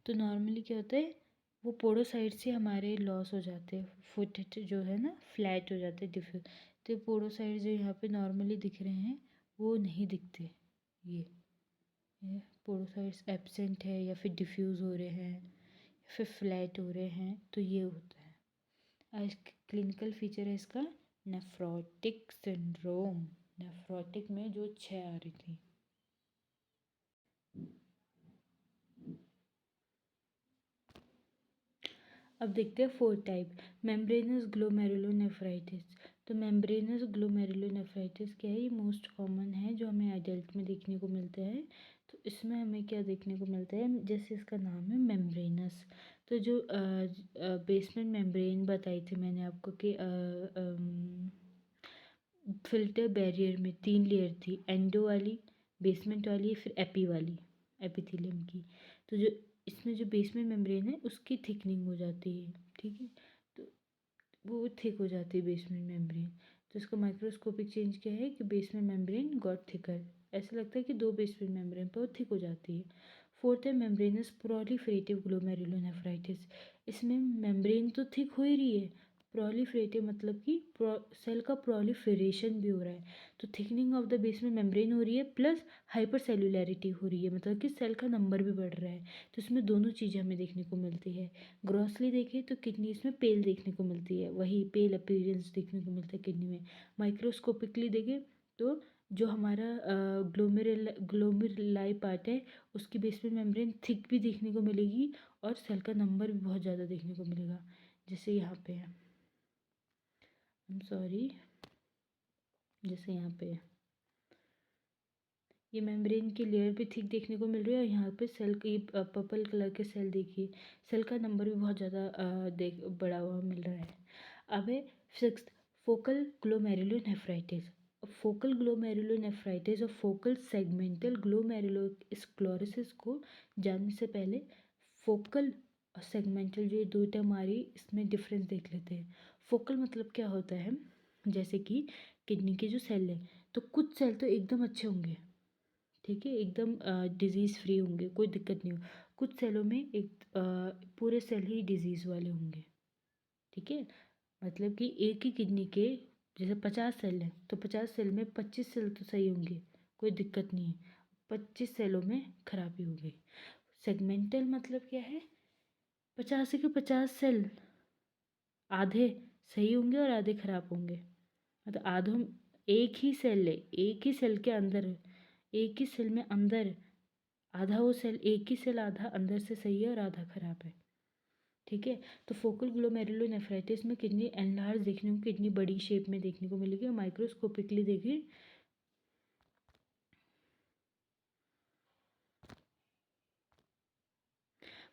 तो नॉर्मली क्या होता है, वो पोडोसाइट्स से हमारे लॉस हो जाते हैं, फुट जो है ना फ्लैट हो जाते हैं, डिफ्यूज। तो पोडोसाइट्स जो यहाँ पे नॉर्मली दिख रहे हैं वो नहीं दिखते। ये पोडोसाइट्स एब्सेंट है या फिर डिफ्यूज़ हो रहे हैं या फिर फ्लैट हो रहे हैं, तो ये होता है। आज क्लिनिकल फीचर है इसका नेफ्रोटिक सिंड्रोम। नेफ्रोटिक में जो 6 आ रही थी। अब देखते हैं 4 टाइप। Membranes glomerulonephritis. तो मेम्ब्रेनस ग्लोमेरुलोनेफ्राइटिस क्या है? ये मोस्ट कॉमन है जो हमें एडल्ट में देखने को मिलता है। तो इसमें हमें क्या देखने को मिलता है? जैसे इसका नाम है मेम्ब्रेनस, तो जो बेसमेंट मेम्ब्रेन बताई थी मैंने आपको कि फिल्टर बैरियर में 3 लेयर थी, एंडो वाली, बेसमेंट वाली, फिर एपी वाली, एपिथेलियम की। तो जो इसमें जो बेसमेंट मेम्ब्रेन है उसकी थिकनिंग हो जाती है। ठीक है, तो वो थिक हो जाती है बेसमेंट मेम्ब्रेन। तो इसका माइक्रोस्कोपिक चेंज क्या है कि बेसमेंट मेम्ब्रेन गॉट थिकर। ऐसा लगता है कि 2 बेसमेंट मेम्ब्रेन पर वो थिक हो जाती है। फोर्थ है मेम्ब्रेनस प्रोलिफरेटिव ग्लोमेरुलोनेफ्राइटिस। इसमें मेम्ब्रेन तो थिक हो ही रही है, प्रोलिफरेटिव मतलब कि सेल का प्रोलिफरेशन भी हो रहा है। तो thickening of the basement membrane हो रही है, प्लस हाइपर सेलुलैरिटी हो रही है, मतलब कि सेल का नंबर भी बढ़ रहा है। तो इसमें दोनों चीज़ें हमें देखने को मिलती है। ग्रॉसली देखें तो किडनी इसमें पेल देखने को मिलती है, वही पेल अपीयरेंस देखने को मिलता है किडनी में। माइक्रोस्कोपिकली देखें तो जो हमारा ग्लोमेरुलाई पार्ट है उसकी बेसमेंट मेम्ब्रेन थिक भी देखने को मिलेगी, और सेल का नंबर भी बहुत ज़्यादा देखने को मिलेगा, जैसे यहाँ पे है, आई एम सॉरी, जैसे यहाँ पे है। ये मेम्ब्रेन की लेयर भी थिक देखने को मिल रही है, और यहाँ पे सेल की पर्पल कलर के सेल देखिए, सेल का नंबर भी बहुत ज़्यादा देख बड़ा हुआ मिल रहा है। अब है 6th, focal glomerulonephritis. Focal glomerulonephritis और फोकल सेगमेंटल ग्लोमेरुलोस्क्लेरोसिस को जानने से पहले फोकल और सेगमेंटल जो ये दो टर्म हमारी इसमें डिफरेंस देख लेते हैं। फोकल मतलब क्या होता है? जैसे कि किडनी के जो सेल हैं, तो कुछ सेल तो एकदम अच्छे होंगे, ठीक है, एकदम डिजीज़ फ्री होंगे, कोई दिक्कत नहीं हो। कुछ सेलों में एक पूरे सेल ही डिजीज़ वाले होंगे। ठीक है, मतलब कि एक ही किडनी के जैसे 50 सेल हैं तो 50 सेल में 25 सेल तो सही होंगे, कोई दिक्कत नहीं है, 25 सेलों में खराबी हो गई। सेगमेंटल मतलब क्या है? 50 के 50 सेल आधे सही होंगे और आधे खराब होंगे, मतलब आधों, एक ही सेल है, एक ही सेल के अंदर, एक ही सेल में अंदर आधा वो सेल, एक ही सेल आधा अंदर से सही है और आधा खराब है। ठीक है, तो फोकल ग्लोमेरुलोनेफ्राइटिस में किडनी एनलार्ज देखने को, किडनी बड़ी शेप में देखने को मिलेगी। और माइक्रोस्कोपिकली देखिए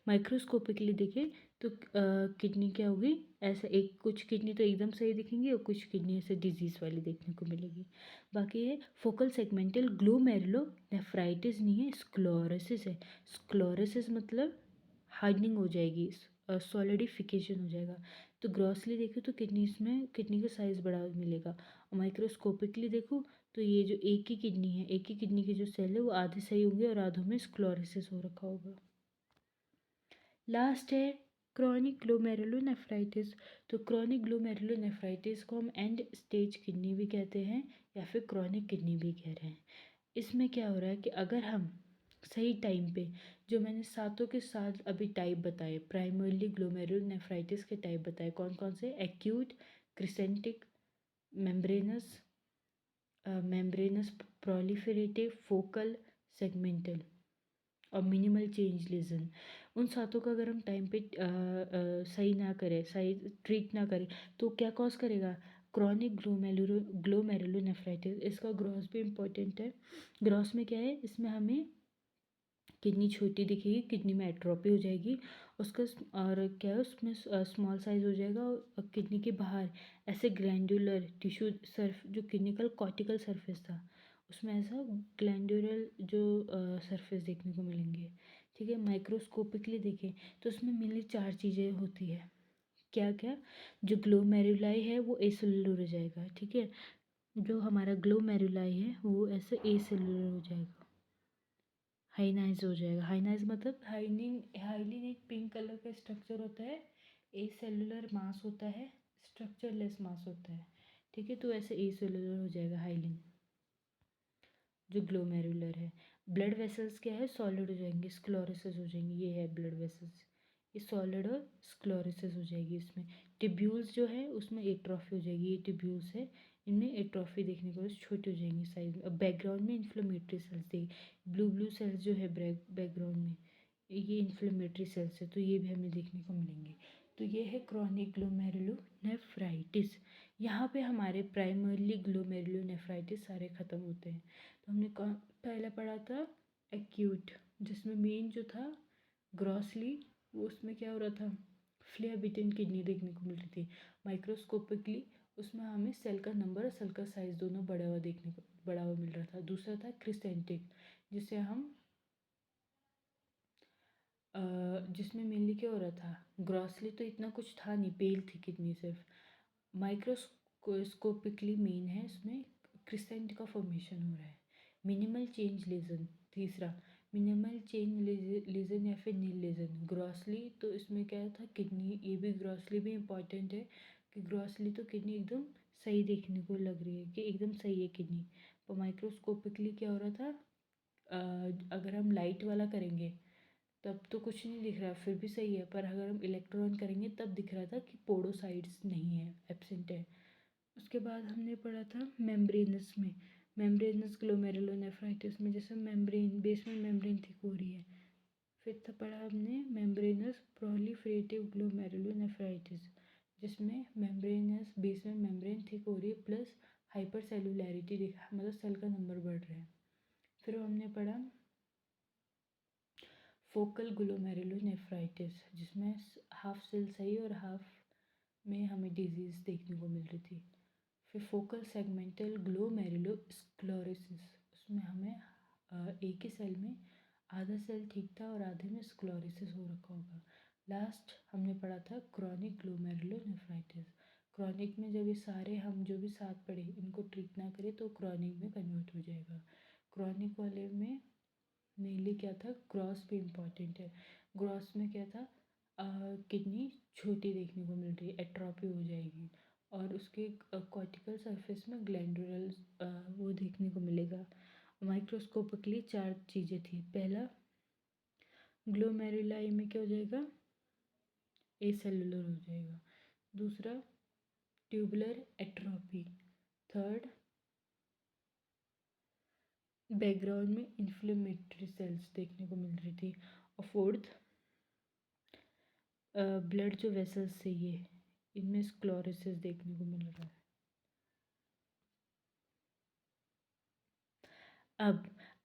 माइक्रोस्कोपिकली देखें तो किडनी क्या होगी, ऐसा एक कुछ किडनी तो एकदम सही दिखेंगी और कुछ किडनी ऐसे डिजीज़ वाली देखने को मिलेगी। बाकी है फोकल सेगमेंटल ग्लोमेरुलोनेफ्राइटिस नहीं है, स्क्लेरोसिस है। स्क्लेरोसिस मतलब हार्डनिंग हो जाएगी, सॉलिडिफिकेशन हो जाएगा। तो ग्रॉसली देखो तो किडनीज में किडनी का साइज़ बड़ा मिलेगा, और माइक्रोस्कोपिकली देखो तो ये जो एक ही किडनी है, एक ही किडनी के जो सेल है वो आधे सही होंगे और आधों में स्क्लेरोसिस हो रखा होगा। लास्ट है क्रॉनिक ग्लोमेरुलोनेफ्राइटिस। तो क्रॉनिक ग्लोमेरुलोनेफ्राइटिस को हम एंड स्टेज किडनी भी कहते हैं या फिर क्रॉनिक किडनी भी कह रहे हैं। इसमें क्या हो रहा है कि अगर हम सही टाइम पे, जो मैंने सातों के साथ अभी टाइप बताए, प्राइमरली ग्लोमेरुलोनेफ्राइटिस के टाइप बताए कौन कौन से, acute, crescentic, membranous, membranous proliferative, focal, segmental और मिनिमल चेंज लीजन, उन सातों का अगर हम टाइम पे सही ना करें, सही ट्रीट ना करें तो क्या कॉज करेगा, क्रॉनिक ग्लोमेरुलोनेफ्राइटिस। इसका ग्रॉस भी इम्पोर्टेंट है। ग्रॉस में क्या है, इसमें हमें किडनी छोटी दिखेगी, किडनी में एट्रोपी हो जाएगी उसका, और क्या है उसमें स्मॉल साइज हो जाएगा, और किडनी के बाहर ऐसे ग्लैंडुलर टिश्यू सर्फ, जो किडनी का कॉर्टिकल सरफेस था उसमें ऐसा ग्लैंडुलर जो सरफेस देखने को मिलेंगे। ठीक है, माइक्रोस्कोपिकली देखें तो उसमें मेनली चार चीज़ें होती है। क्या क्या, जो ग्लोमेरुलाई है वो एसेलुलर हो जाएगा। ठीक है, जो हमारा ग्लोमेरुलाई है वो ऐसे एसेलुलर हो जाएगा, हाइनाइज हो जाएगा। हाइनाइज मतलब हाइलिन एक पिंक कलर का स्ट्रक्चर होता है, ए सेलुलर मास होता है, स्ट्रक्चरलेस मास होता है। ठीक है, तो ऐसे ए सेलुलर हो जाएगा हाइलिन जो ग्लोमेरुलर है। ब्लड वेसल्स क्या है, सॉलिड हो जाएंगे, स्क्लोरोसिस हो जाएंगे, ये है ब्लड वेसल्स, ये सॉलिड और स्क्लोरोसिस हो जाएगी। इसमें टिब्यूल्स जो है उसमें एट्रोफी हो जाएगी, ये टिब्यूल्स है, इनमें एट्रोफी देखने को छोटी हो जाएंगी साइज में। अब बैकग्राउंड में इन्फ्लेमेटरी सेल्स देखिए, ब्लू ब्लू सेल्स जो है बैकग्राउंड में, ये इन्फ्लेमेटरी सेल्स है, तो ये भी हमें देखने को मिलेंगे। तो ये है क्रॉनिक ग्लोमेरुलोनेफ्राइटिस। यहाँ पे हमारे प्राइमरली ग्लोमेरुलोनेफ्राइटिस सारे ख़त्म होते हैं। तो हमने पहला पढ़ा था एक्यूट, जिसमें मेन जो था ग्रॉसली, वो उसमें क्या हो रहा था, फ्लेयर बिटन किडनी देखने को मिल रही थी। माइक्रोस्कोपिकली उसमें हमें सेल का नंबर और सेल का साइज दोनों बड़ा हुआ मिल रहा था। दूसरा था क्रिसेंटिक, जिसे हम जिसमें मेनली क्या हो रहा था, ग्रॉसली तो इतना कुछ था नहीं, पेल थी किडनी सिर्फ। माइक्रोस्कोपिकली मेन है, इसमें क्रिसेंट का फॉर्मेशन हो रहा है। मिनिमल चेंज लीजन, तीसरा मिनिमल चेंज लीजन या फिर नील लीजन। ग्रॉसली तो इसमें क्या था, किडनी, ये भी ग्रॉसली भी इम्पॉर्टेंट है कि ग्रॉसली तो किडनी एकदम सही देखने को लग रही है कि एकदम सही है किडनी। पर माइक्रोस्कोपिकली क्या हो रहा था, अगर हम लाइट वाला करेंगे तब तो कुछ नहीं दिख रहा, फिर भी सही है, पर अगर हम इलेक्ट्रॉन करेंगे तब दिख रहा था कि पोडोसाइड्स नहीं है, एब्सेंट है। उसके बाद हमने पढ़ा था मेम्ब्रेनस में, मेम्ब्रेनस ग्लोमेरुलोनेफ्राइटिस में जैसे मेम्ब्रेन, बेस में मेम्ब्रेन थिक हो रही है। फिर था पढ़ा हमने मेम्ब्रेनस प्रोलिफरेटिव ग्लोमेरुलोनेफ्राइटिस, जिसमें मेम्ब्रेनस बेस में मेम्ब्रेन थिक हो रही है प्लस हाइपर सेलुलैरिटी दिखा, मतलब सेल का नंबर बढ़ रहा है। फिर हमने पढ़ा फोकल ग्लोमेरुलोनेफ्राइटिस, जिसमें हाफ सेल सही और हाफ में हमें डिजीज़ देखने को मिल रही थी। फिर फोकल सेगमेंटल ग्लोमेरुलोस्क्लेरोसिस, उसमें हमें एक ही सेल में आधा सेल ठीक था और आधे में स्क्लेरोसिस हो रखा होगा। लास्ट हमने पढ़ा था क्रॉनिक ग्लोमेरुलोनेफ्राइटिस। क्रॉनिक में जब ये सारे हम जो भी साथ पढ़े इनको ट्रीट ना करें तो क्रॉनिक में कन्वर्ट हो जाएगा। क्रॉनिक वाले में मेनली क्या था, ग्रॉस भी इम्पॉर्टेंट है। ग्रॉस में क्या था, किडनी छोटी देखने को मिल रही है, एट्रोपी हो जाएगी, और उसके कॉर्टिकल सरफेस में ग्लैंडुलर वो देखने को मिलेगा। माइक्रोस्कोपिकली चार चीज़ें थी। पहला, ग्लोमेरुलाई में क्या हो जाएगा, एसेलुलर हो जाएगा। दूसरा, ट्यूबुलर एट्रोपी। थर्ड, बैकग्राउंड में इन्फ्लेमेटरी सेल्स देखने को मिल रही थी। और फोर्थ, ब्लड जो वेसल्स से ये, इनमें स्क्लेरोसिस देखने को मिल रहा है।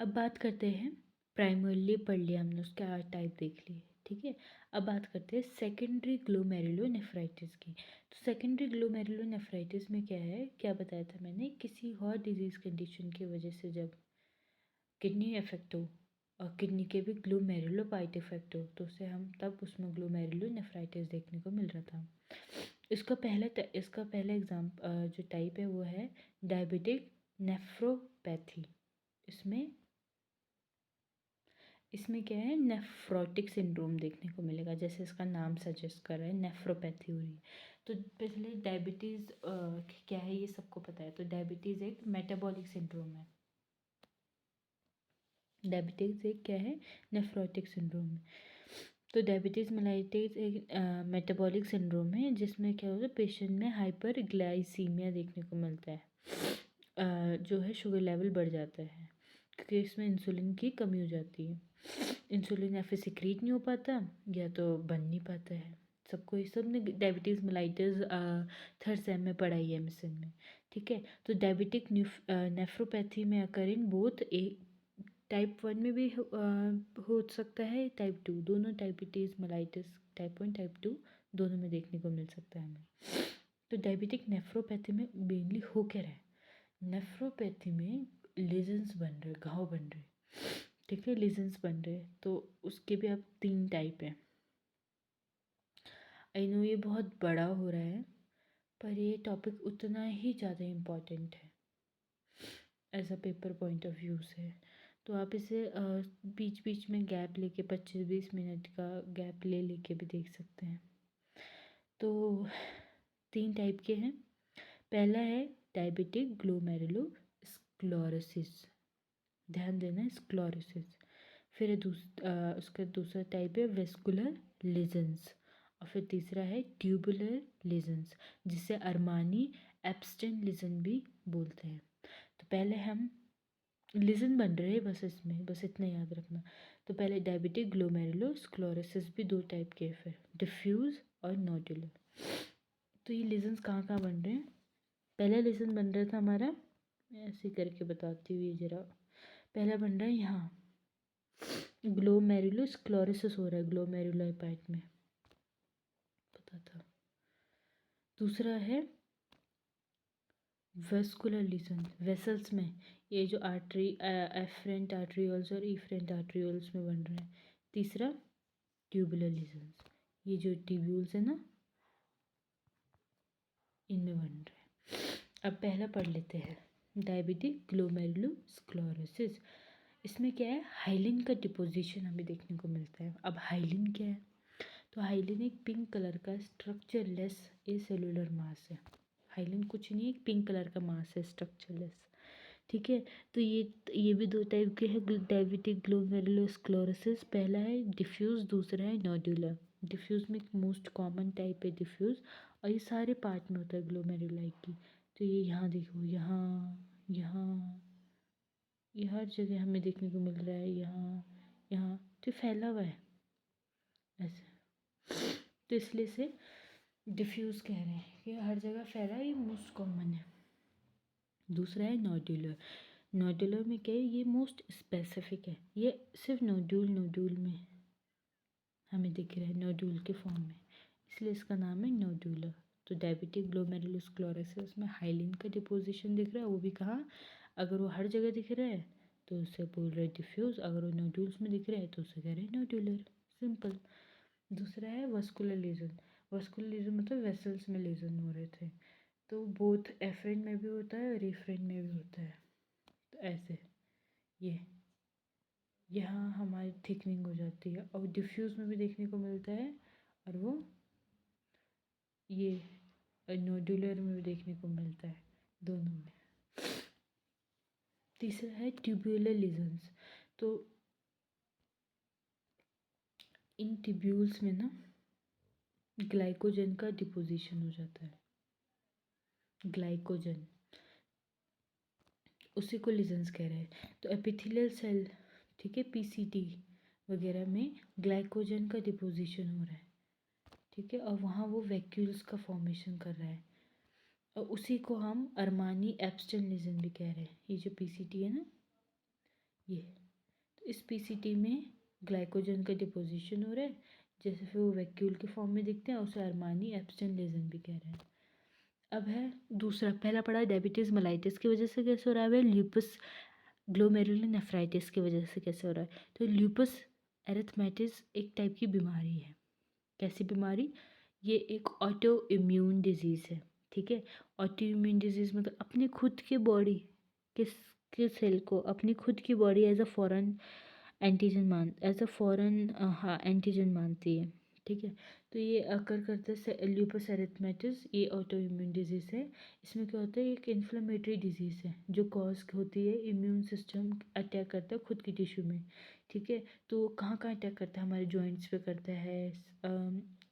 अब बात करते हैं, प्राइमरली पढ़ लिया हमने, उसके 8 टाइप देख लिए। ठीक है। अब बात करते हैं सेकेंडरी ग्लोमेरुलोनेफ्राइटिस की। तो सेकेंडरी ग्लोमेरुलोनेफ्राइटिस में क्या है, क्या बताया था मैंने, किसी और डिजीज़ कंडीशन की वजह से जब किडनी इफेक्ट हो और किडनी के भी ग्लोमेरुलोपाइट इफेक्ट हो तो उसे हम तब उसमें ग्लोमेरुलोनेफ्राइटिस देखने को मिल रहा था। इसका पहला एग्जाम जो टाइप है वो है डायबिटिक नेफ्रोपैथी। इसमें इसमें क्या है, नेफ्रोटिक सिंड्रोम देखने को मिलेगा, जैसे इसका नाम सजेस्ट कर रहा है, नेफ्रोपैथी हो रही है। तो पहले डायबिटीज़ क्या है ये सबको पता है। तो डायबिटीज़ एक मेटाबॉलिक सिंड्रोम है। डायबिटीज़ एक क्या है, नेफ्रोटिक सिंड्रोम है। तो डायबिटीज़ मेलाइटिस एक मेटाबॉलिक सिंड्रोम है जिसमें क्या होता है, पेशेंट में हाइपर ग्लाइसीमिया देखने को मिलता है। जो है शुगर लेवल बढ़ जाता है क्योंकि इसमें इंसुलिन की कमी हो जाती है। इंसुलिन या फिर सिक्रीट नहीं हो पाता या तो बन नहीं पाता है। सबको ये सब ने डायबिटीज़ मेलाइटिस थर्ड सेम में पढ़ाई है एमएसएन में। ठीक है। तो डायबिटिक नेफ्रोपैथी में अकर इन बोथ ए टाइप 1 में भी हो सकता है, टाइप 2, दोनों डायबिटीज़ मेलाइटिस टाइप 1 टाइप 2 दोनों में देखने को मिल सकता है हमें। तो डायबिटिक नेफ्रोपैथी में मेनली हो क्या रहा है, नेफ्रोपैथी में लीजन्स बन रहे, घाव बन रहे। ठीक है, लीजन्स बन रहे तो उसके भी अब 3 टाइप हैं। आई नो ये बहुत बड़ा हो रहा है पर ये टॉपिक उतना ही ज़्यादा इम्पॉर्टेंट है as a paper point of view से। तो आप इसे बीच बीच में गैप लेके 25-20 मिनट का गैप ले लेके भी देख सकते हैं। तो 3 टाइप के हैं। पहला है डायबिटिक ग्लोमेरुलोस्क्लेरोसिस, ध्यान देना स्क्लेरोसिस। फिर उसका दूसरा टाइप है वेस्कुलर लीजन्स और फिर तीसरा है ट्यूबुलर लीजन्स जिसे अरमानी एब्स्टेन लीजन भी बोलते हैं। तो पहले हम लीजन बन रहे हैं बस, इसमें बस इतना याद रखना। तो पहले डायबिटिक ग्लोमेरुलोस्क्लेरोसिस भी 2 टाइप के, फिर डिफ्यूज़ और नोडुलर। तो ये लीजन्स कहाँ कहाँ बन रहे हैं। पहला लीजन बन रहा था हमारा, मैं ऐसे करके बताती हूँ ये ज़रा। पहला बन रहा है यहाँ, ग्लोमेरुलोस्क्लेरोसिस हो रहा है ग्लोमेरुलर पार्ट में, पता था। दूसरा है वेस्कुलर लीजन, वेसल्स में, ये जो आर्टरी एफरेंट आर्ट्रियोल्स और इफरेंट आर्ट्रियोल्स में बन रहे हैं। तीसरा ट्यूबुलर लीजन्स, ये जो ट्यूब्यूल्स है ना इनमें बन रहे हैं। अब पहला पढ़ लेते हैं, डायबिटिक ग्लोमेरुलोस्क्लेरोसिस। इसमें क्या है, हाइलिन का डिपोजिशन हमें देखने को मिलता है। अब हाइलिन क्या है, तो हाइलिन एक पिंक कलर का स्ट्रक्चरलेस ए सेलुलर मास है। हाइलिन कुछ नहीं, एक पिंक कलर का मास है स्ट्रक्चरलेस। ठीक है। तो ये भी 2 टाइप के हैं डायबिटिक ग्लोमेरुलोस्क्लेरोसिस। पहला है डिफ्यूज़, दूसरा है नोडुलर। डिफ्यूज़ में मोस्ट कॉमन टाइप है डिफ्यूज़ और ये सारे पार्ट में होता है ग्लोमेरुलाई की। तो ये यहाँ देखो, यहाँ यहाँ ये हर जगह हमें देखने को मिल रहा है, यहाँ यहाँ तो फैला हुआ है ऐसे। तो इसलिए से डिफ्यूज़ कह रहे हैं कि हर जगह फैला है, ये मोस्ट कॉमन है। दूसरा है नोडुलर। नोडुलर में क्या है, ये मोस्ट स्पेसिफिक है, ये सिर्फ नोड्यूल में हमें दिख रहा है, नोड्यूल के फॉर्म में, इसलिए इसका नाम है नोडुलर। तो डायबिटिक ग्लोमेरुलोस्क्लेरोसिस में हाइलिन का डिपोजिशन दिख रहा है, वो भी कहाँ, अगर वो हर जगह दिख रहा है तो उसे बोल रहे हैं डिफ्यूज़, अगर वो नोड्यूल्स में दिख रहा है तो उसे कह रहे हैं नोडुलर, सिंपल। दूसरा है वस्कुलर लीजन। वस्कुलर लीजन मतलब वेसल्स में लीजन हो रहे थे, तो बोथ एफरेंट में भी होता है और रिफरेंट में भी होता है। तो ऐसे ये यहाँ हमारी थिकनिंग हो जाती है और डिफ्यूज़ में भी देखने को मिलता है और वो ये नोडुलर में भी देखने को मिलता है, दोनों में। तीसरा है ट्यूब्यूलर लीजन्स। तो इन ट्यूब्यूल्स में ना ग्लाइकोजन का डिपोजिशन हो जाता है, ग्लाइकोजन, उसी को लीजन्स कह रहे हैं। तो एपिथेलियल सेल, ठीक है, पीसीटी वगैरह में ग्लाइकोजन का डिपोजिशन हो रहा है, ठीक है, और वहाँ वो वैक्यूल्स का फॉर्मेशन कर रहा है और उसी को हम अरमानी एब्स्टेन लीजन भी कह रहे हैं। ये जो पीसीटी है ना, ये, तो इस पीसीटी में ग्लाइकोजन का डिपोजिशन हो रहा है, जैसे फिर वो वैक्यूल के फॉर्म में दिखते हैं, उसे अरमानी एब्स्टेंट लेजन भी कह रहे हैं। अब है दूसरा, पहला पड़ा डायबिटीज़ मेलाइटिस की वजह से कैसे हो रहा है, ल्यूपस ग्लोमेरुलोनेफ्राइटिस की वजह से कैसे हो रहा है। तो ल्यूपस एरिथमेटिस एक टाइप की बीमारी है। कैसी बीमारी, ये एक ऑटो इम्यून डिजीज़ है, ठीक है। ऑटो इम्यून डिजीज़ मतलब अपने खुद के बॉडी किस के सेल को अपनी खुद की body as a foreign antigen मानती है, ठीक है। तो ये अकर करते हैं ल्यूपस एरिथमेटिस, ये ऑटो इम्यून डिजीज़ है। इसमें क्या होता है, एक इन्फ्लेमेटरी डिजीज़ है जो कॉज होती है, इम्यून सिस्टम अटैक करता है खुद की टिश्यू में, ठीक है। तो कहाँ कहाँ अटैक करता है, हमारे जॉइंट्स पे करता है,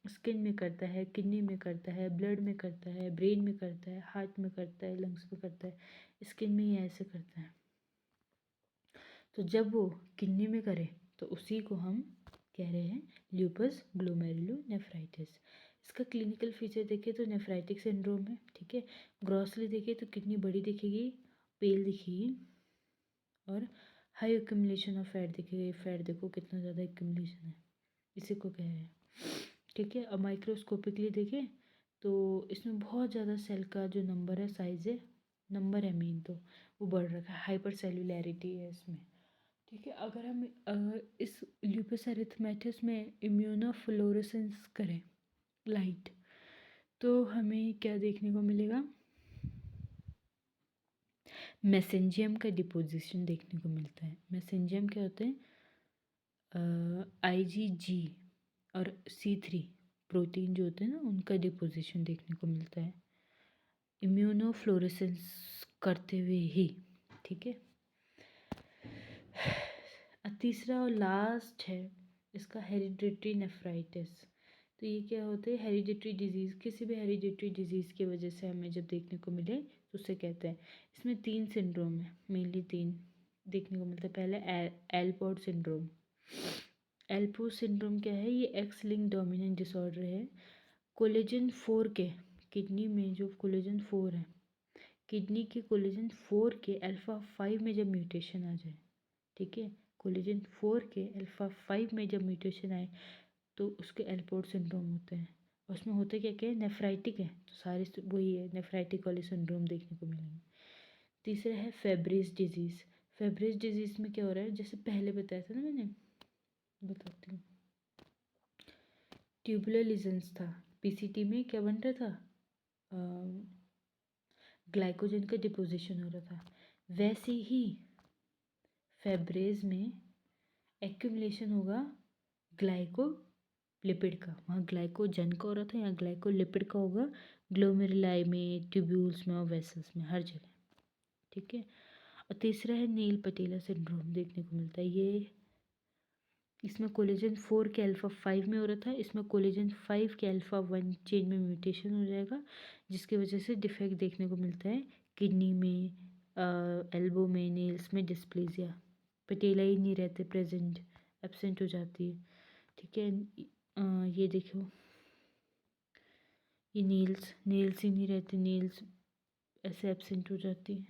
स्किन में करता है, किडनी में करता है, ब्लड में करता है, ब्रेन में करता है, हार्ट में करता है, लंग्स में करता है, स्किन में ही ऐसे करता है। तो जब वो किडनी में करे तो उसी को हम कह रहे हैं ल्यूपस ग्लोमेरुलोनेफ्राइटिस। इसका क्लिनिकल फीचर देखें तो नेफ्राइटिक सिंड्रोम है, ठीक है। ग्रॉसली देखें तो किडनी बड़ी दिखेगी, पेल दिखेगी, और हाई एक्यूमुलेशन ऑफ फैट दिखेगी। फैट देखो कितना ज़्यादा एक्यूमुलेशन है, इसी को कह रहे हैं, ठीक है। अब माइक्रोस्कोपिकली देखें तो इसमें बहुत ज़्यादा सेल का जो नंबर है, साइज़ है, नंबर है मेन तो वो बढ़ रखा है, हाइपर सेलुलैरिटी है इसमें, ठीक है। अगर हम इस ल्यूपस एरिथमेटिस में इम्यूनोफ्लोरेसेंस करें लाइट, तो हमें क्या देखने को मिलेगा, मैसेंजियम का डिपोजिशन देखने को मिलता है। मैसेंजियम क्या होते हैं, IgG और C3 प्रोटीन जो होते हैं ना, उनका डिपोजिशन देखने को मिलता है इम्यूनोफ्लोरेसेंस करते हुए ही, ठीक है। तीसरा और लास्ट है इसका हेरिडिटरी नेफ्राइटिस। तो ये क्या होते हैं, हेरिडिटरी डिजीज़, किसी भी हेरिडिटरी डिजीज़ की वजह से हमें जब देखने को मिले तो उसे कहते हैं। इसमें 3 सिंड्रोम है, मेनली 3 देखने को मिलता है। पहले एल्पोर्ट सिंड्रोम। एल्पो सिंड्रोम क्या है, ये एक्स लिंक डोमिनेंट डिसऑर्डर है। कोलेजन 4 के किडनी में जो कोलेजन 4 है, किडनी के कोलेजन 4 के अल्फ़ा 5 में जब म्यूटेशन आ जाए, ठीक है, कोलेजन 4 के अल्फ़ा 5 में जब म्यूटेशन आए तो उसके एल्पोर्ट सिंड्रोम होते हैं। उसमें होते क्या क्या है, नेफ्राइटिक है, तो सारे वही है, नेफ्राइटिक वाले सिंड्रोम देखने को मिलेंगे। तीसरा है फेब्रिज डिजीज़। फेब्रिज डिजीज़ में क्या हो रहा है, जैसे पहले बताया था ना मैंने, बताती हूँ। ट्यूबुलर लीजन्स था, PCT में क्या बन रहा था, ग्लाइकोजन का डिपोजिशन हो रहा था। वैसे ही फेब्रेज में एक्यूमुलेशन होगा ग्लाइकोलिपिड का, वहाँ ग्लाइकोजन का हो रहा था, यहाँ ग्लाइकोलिपिड का होगा ग्लोमेरुलाई में, ट्यूब्यूल्स में और वेसल्स में, हर जगह, ठीक है। और तीसरा है नील पटेला सिंड्रोम देखने को मिलता है। ये इसमें कोलेजन 4 के अल्फ़ा 5 में हो रहा था, इसमें कोलेजन 5 के अल्फ़ा 1 चेन में म्यूटेशन हो जाएगा, जिसकी वजह से डिफेक्ट देखने को मिलता है किडनी में, एल्बो में, नेल्स में डिस्प्लेजिया, पटेला ही नहीं रहते प्रेजेंट, एब्सेंट हो जाती है, ठीक है। ये देखो, ये नेल्स ही नहीं रहते, नेल्स ऐसे एब्सेंट हो जाती है,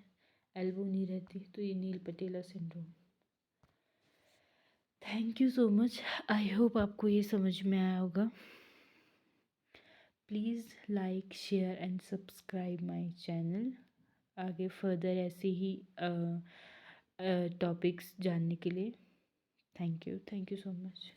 एल्बो नहीं रहती, तो ये nail patella syndrome. Thank you so much, I hope आपको ये समझ में आया होगा। Please like, share and subscribe my channel. आगे फर्दर ऐसे ही टॉपिक्स जानने के लिए। Thank you so much.